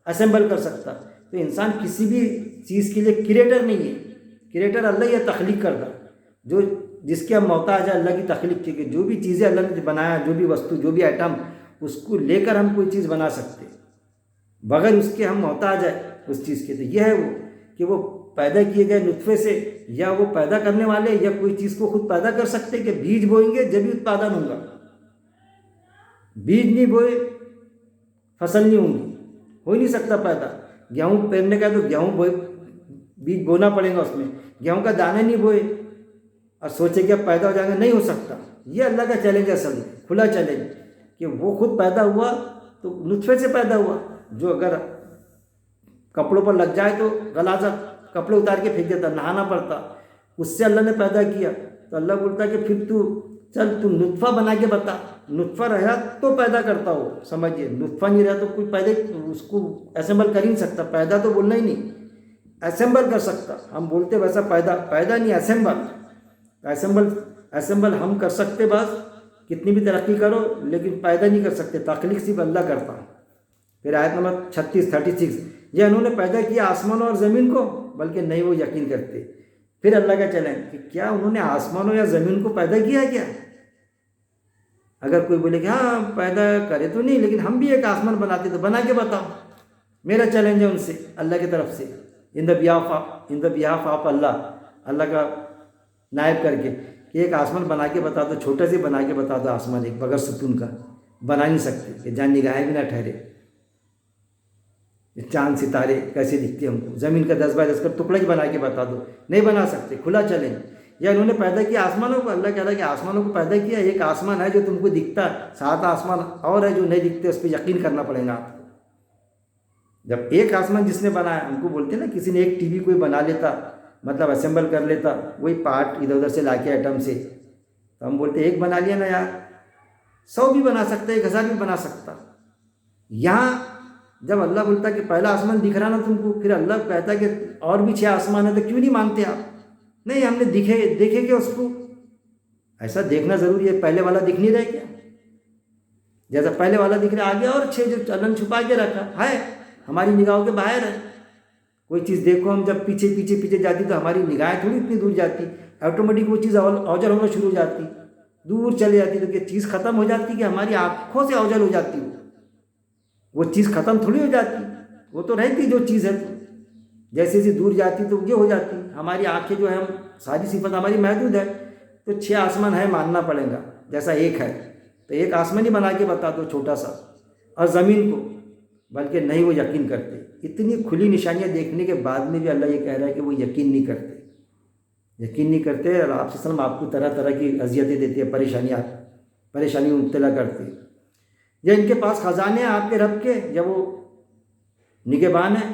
اسمبل کر سکتا۔ تو انسان کسی بھی چیز کے لیے کریٹر نہیں ہے، کریٹر اللہ یہ تخلیق کردہ، جو جس کے ہم محتاج ہے اللہ کی تخلیق کی، کہ جو بھی چیزیں اللہ نے بنایا، جو بھی وستو، جو بھی ایٹم، اس کو لے کر ہم کوئی چیز بنا سکتے، بغیر اس کے ہم محتاج ہے اس چیز کے۔ تو یہ ہے وہ کہ وہ پیدا کیے گئے نطفے سے، یا وہ پیدا کرنے والے، یا کوئی چیز کو خود پیدا کر سکتے کہ بیج بوئیں گے جب ہی اتپادن ہوگا، بیج نہیں بوئے فصل نہیں ہوگی، ہو ہی نہیں سکتا پیدا۔ گیہوں پیرنے کا ہے تو گیہوں بیج بونا پڑے گا، اس میں گیہوں کا دانے نہیں بوئے اور سوچے کہ اب پیدا ہو جائیں گے، نہیں ہو سکتا۔ یہ اللہ کا چیلنج ہے، اصل میں کھلا چیلنج، کہ وہ خود پیدا ہوا تو نطفے سے پیدا ہوا، جو اگر کپڑوں پر لگ جائے تو غلاظت، کپڑے اتار کے پھینک دیتا، نہانا پڑتا، اس سے اللہ نے پیدا کیا۔ تو اللہ بولتا کہ پھر تو نطفہ بنا کے بتا، نطفہ رہا تو پیدا کرتا ہو، سمجھیے، نطفہ نہیں رہا تو کوئی پیدا اس کو اسمبل کر ہی نہیں سکتا، پیدا تو بولنا ہی نہیں، اسمبل کر سکتا، ہم بولتے ویسا پیدا نہیں، اسمبل ہم کر سکتے، بس کتنی بھی ترقی کرو لیکن پیدا نہیں کر سکتے، تخلیق صرف اللہ کرتا۔ پھر آیت نمبر 36 یہ انہوں نے پیدا کیا آسمان اور زمین کو، بلکہ نہیں وہ یقین کرتے۔ پھر اللہ کا چیلنج کہ کیا انہوں نے آسمانوں یا زمین کو پیدا کیا ہے کیا؟ اگر کوئی بولے کہ ہاں پیدا کرے تو نہیں، لیکن ہم بھی ایک آسمان بناتے تو بنا کے بتاؤ، میرا چیلنج ہے ان سے اللہ کی طرف سے، ان دا بیہاف آف اللہ کا نائب کر کے، کہ ایک آسمان بنا کے بتا دو، چھوٹا سے بنا کے بتا دو آسمان، ایک بغیر ستون کا بنا نہیں سکتے کہ جان نگاہیں بھی نہ ٹھہرے۔ چاند ستارے کیسے دکھتے ہیں ہم کو، زمین کا 10x10 کا ٹکڑا ہی بنا کے بتا دو، نہیں بنا سکتے، کھلا چیلنج۔ یا انہوں نے پیدا کیا آسمانوں کو، اللہ کہہ رہا ہے کہ آسمانوں کو پیدا کیا، ایک آسمان ہے جو تم کو دکھتا ہے، 7 آسمان اور ہے جو نہیں دکھتے، اس پہ یقین کرنا پڑے گا آپ کو۔ جب ایک آسمان جس نے بنایا، ہم کو بولتے ہیں نا کسی نے ایک ٹی وی کوئی بنا لیتا، مطلب اسمبل کر لیتا، وہی پارٹ ادھر ادھر سے لا کے ایٹم سے، تو ہم بولتے ایک بنا لیا نا یار، 100 بھی بنا سکتا، 1000 بھی بنا سکتا۔ یہاں جب اللہ بولتا کہ پہلا آسمان دکھ رہا نا تم کو، پھر اللہ کہتا ہے کہ اور بھی 6 آسمان ہیں، تو کیوں نہیں مانتے آپ؟ نہیں ہم نے دیکھے کہ اس کو ایسا دیکھنا ضروری ہے، پہلے والا دکھ نہیں رہا کیا؟ جیسا پہلے والا دکھ رہا، آگے اور 6 جو اللہ نے چھپا کے رکھا ہے، ہماری نگاہوں کے باہر ہے۔ کوئی چیز دیکھو، ہم جب پیچھے جاتی تو ہماری نگاہیں تھوڑی اتنی دور جاتی، آٹومیٹک وہ چیز اوجل ہونا شروع ہو جاتی، دور چلے جاتی، تو کہ چیز ختم ہو جاتی کہ ہماری آنکھوں سے اوجل ہو جاتی، وہ چیز ختم تھوڑی ہو جاتی، وہ تو رہتی جو چیز ہے، جیسے جیسے دور جاتی تو یہ ہو جاتی۔ ہماری آنکھیں جو ہے، ہم ساری صفت ہماری محدود ہے، تو 6 آسمان ہے ماننا پڑے گا، جیسا ایک ہے تو ایک آسمان ہی بنا کے بتا دو چھوٹا سا، اور زمین کو، بلکہ نہیں وہ یقین کرتے۔ اتنی کھلی نشانیاں دیکھنے کے بعد میں بھی اللہ یہ کہہ رہا ہے کہ وہ یقین نہیں کرتے، اور آپ صلی اللہ علیہ وسلم آپ کو طرح طرح کی اذیتیں دیتے ہیں، پریشانی میں مبتلا کرتے ہیں۔ یا ان کے پاس خزانے ہیں آپ کے رب کے، یا وہ نگہبان ہیں؟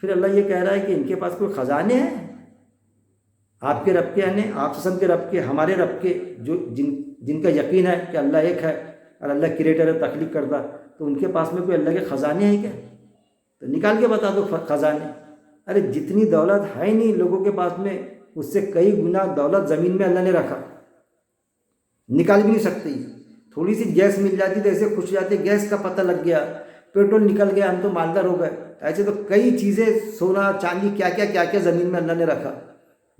پھر اللہ یہ کہہ رہا ہے کہ ان کے پاس کوئی خزانے ہیں آپ کے رب کے، یعنی آپ صلی اللہ علیہ وسلم کے رب کے، ہمارے رب کے، جو جن کا یقین ہے کہ اللہ ایک ہے اور اللہ کریٹر ہے، تخلیق کردہ، تو ان کے پاس میں کوئی اللہ کے خزانے ہیں کیا؟ تو نکال کے بتا دو خزانے۔ ارے جتنی دولت ہے نہیں لوگوں کے پاس میں، اس سے کئی گنا دولت زمین میں اللہ نے رکھا، نکال بھی نہیں سکتے۔ تھوڑی سی گیس مل جاتی تو ایسے خوش جاتے، گیس کا پتہ لگ گیا، پیٹرول نکل گیا، ہم تو مالدار ہو گئے۔ ایسے تو کئی چیزیں، سونا چاندی، کیا کیا زمین میں اللہ نے رکھا،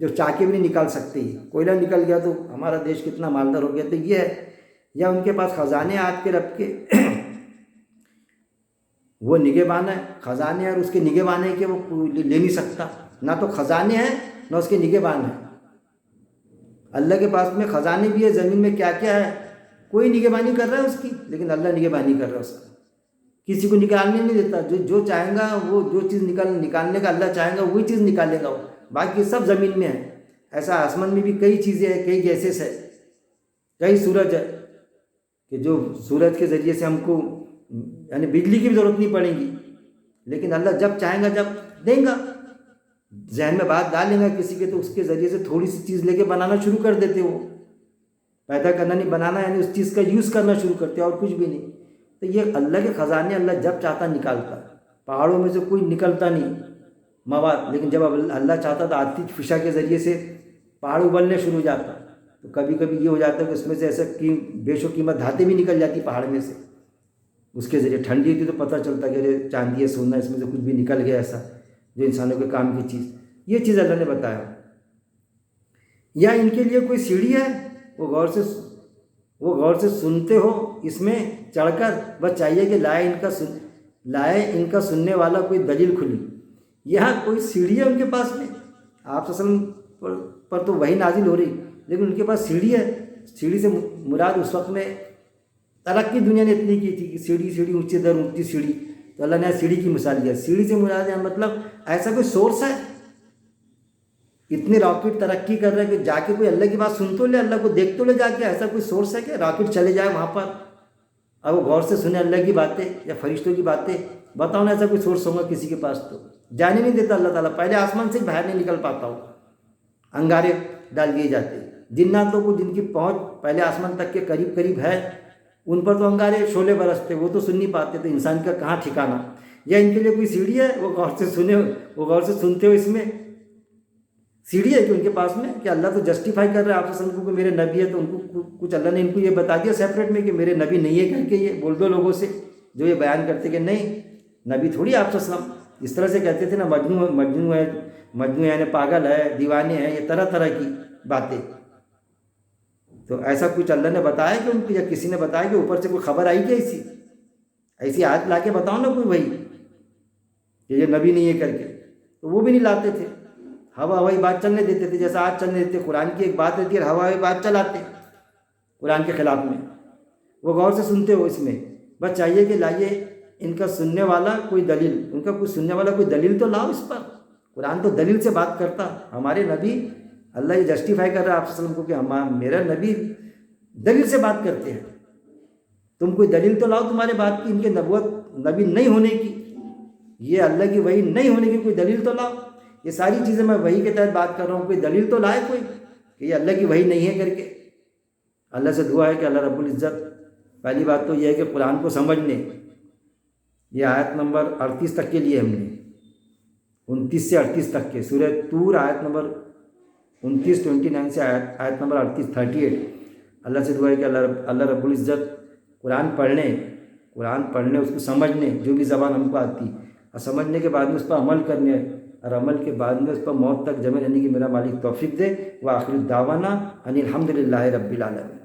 جو چاہ کے بھی نہیں نکال سکتے. کوئلہ نکل گیا تو ہمارا دیش کتنا مالدار ہو گیا. تو یہ ہے، یا ان کے پاس خزانے آج کے رب کے وہ نگہبان ہے، خزانے اور اس کے نگہبان ہے کہ وہ لے نہیں سکتا. نہ تو خزانے ہیں نہ اس کے نگہبان ہیں. اللہ کے پاس میں خزانے بھی ہے، زمین میں کیا کیا ہے کوئی نگہبانی کر رہا ہے اس کی، لیکن اللہ نگہبانی کر رہا ہے اس کا. کسی کو نکالنے نہیں دیتا. جو چاہیں گا وہ جو چیز نکالنے کا اللہ چاہیں گا وہی چیز نکالے گا وہ. باقی سب زمین میں ہے. ایسا آسمان میں بھی کئی چیزیں ہیں، کئی گیسز ہے، کئی سورج ہے کہ جو سورج کے ذریعے سے ہم کو یعنی بجلی کی بھی ضرورت نہیں پڑے گی، لیکن اللہ جب چاہیں گا جب دیں گا. ذہن میں بات ڈالیں گا کسی کے تو اس کے ذریعے سے تھوڑی سی چیز لے کے بنانا شروع کر دیتے. وہ پیدا کرنا نہیں، بنانا یعنی اس چیز کا یوز کرنا شروع کرتے اور کچھ بھی نہیں. تو یہ اللہ کے خزانے اللہ جب چاہتا نکالتا. پہاڑوں میں سے کوئی نکلتا نہیں مواد، لیکن جب اللہ چاہتا تو آتش فشا کے ذریعے سے پہاڑ ابلنے شروع ہو جاتا. تو کبھی کبھی یہ ہو جاتا ہے کہ اس میں سے ایسا بیش و قیمت دھاتیں بھی نکل جاتی پہاڑ میں سے. اس کے ذریعے ٹھنڈی ہوتی تو پتہ چلتا کہ ارے چاندی ہے، سونا، اس میں سے کچھ بھی نکل گیا ایسا جو انسانوں کے کام کی چیز. یہ چیز اللہ نے بتایا. یا ان کے لیے کوئی سیڑھی ہے، وہ غور سے سنتے ہو اس میں چڑھ کر. بس چاہیے کہ لائے ان کا سننے والا کوئی دلیل کھلی. یہاں کوئی سیڑھی ہے ان کے پاس میں. آپ صلی اللہ علیہ وسلم پر تو وہی نازل ہو رہی، لیکن ان کے پاس سیڑھی ہے. سیڑھی سے مراد اس وقت میں ترقی دنیا نے اتنی کی تھی کہ سیڑھی اونچی در اونچی سیڑھی. تو اللہ نے سیڑھی کی مثال دیا. سیڑھی سے مراد ہے مطلب ایسا کوئی سورس ہے. اتنے راکٹ ترقی کر رہے ہیں کہ جا کے کوئی اللہ کی بات سن تو لے، اللہ کو دیکھ تو لے جا کے. ایسا کوئی سورس ہے کہ راکٹ چلے جائے وہاں پر اور وہ غور سے سنے اللہ کی باتیں یا فرشتوں کی باتیں؟ بتاؤ نا ایسا کوئی سورس ہوگا کسی کے پاس؟ تو جانے نہیں دیتا اللہ تعالیٰ. پہلے آسمان سے باہر نہیں نکل پاتا ہو، انگارے ڈال دیے جاتے. جناتوں کو جن کی پہنچ پہلے آسمان تک کے قریب ہے ان پر تو انگارے شعلے برستے، وہ تو سن نہیں پاتے. تو انسان کا کہاں ٹھکانا. یا ان کے لیے کوئی سیڑھی ہے، وہ غور سے سنتے ہو. اس میں سیڑھی ہے کہ ان کے پاس میں کہ اللہ تو جسٹیفائی کر رہا ہے آپ سے سن کو کہ میرے نبی ہے. تو ان کو کچھ اللہ نے ان کو یہ بتا دیا سیپریٹ میں کہ میرے نبی نہیں ہے کر کے. یہ بول دو لوگوں سے جو یہ بیان کرتے کہ نہیں نبی تھوڑی آپ سے وسلم. اس طرح سے کہتے تھے نا مجنون یعنی پاگل ہے، دیوانے ہیں، یہ طرح طرح کی باتیں. تو ایسا کچھ اللہ نے بتایا کہ ان کو، یا کسی نے بتایا کہ اوپر سے کوئی خبر آئی کہ ایسی آیت لا کے بتاؤ نا کوئی بھائی کہ یہ نبی نہیں ہے کر کے. تو وہ بھی نہیں لاتے تھے. ہوائی بات چلنے دیتے تھے جیسا آج چلنے دیتے. قرآن کی ایک بات رہتی ہے، ہوائی بات چلاتے قرآن کے خلاف میں. وہ غور سے سنتے ہو اس میں. بس چاہیے کہ لائیے ان کا سننے والا کوئی دلیل، ان کا کوئی سننے والا کوئی دلیل تو لاؤ اس پر. قرآن تو دلیل سے بات کرتا. ہمارے نبی اللہ یہ جسٹیفائی کر رہا ہے آپ صلی اللہ علیہ وسلم کو کہ میرا نبی دلیل سے بات کرتے ہیں. تم کوئی دلیل تو لاؤ تمہارے بات کی، ان کے نبوت نبی نہیں ہونے کی، یہ اللہ کی وحی نہیں ہونے کی کوئی دلیل تو لاؤ. یہ ساری چیزیں میں وحی کے تحت بات کر رہا ہوں. کوئی دلیل تو لائے کوئی کہ یہ اللہ کی وحی نہیں ہے کر کے. اللہ سے دعا ہے کہ اللہ رب العزت پہلی بات تو یہ ہے کہ قرآن کو سمجھنے. یہ آیت نمبر 38 تک کے لیے ہم نے 29 سے 38 تک کے سورہ طور آیت نمبر 29 سے آیت نمبر 38. اللہ سے دعا ہے کہ اللہ رب العزت قرآن پڑھنے اس کو سمجھنے، جو بھی زبان ہم کو آتی، اور سمجھنے کے بعد میں اس پر عمل کرنے، اور عمل کے بعد میں اس پر موت تک جمع رہنے کی میرا مالک توفیق دے. وآخر الدعوانا ان الحمد للہ رب العالمین.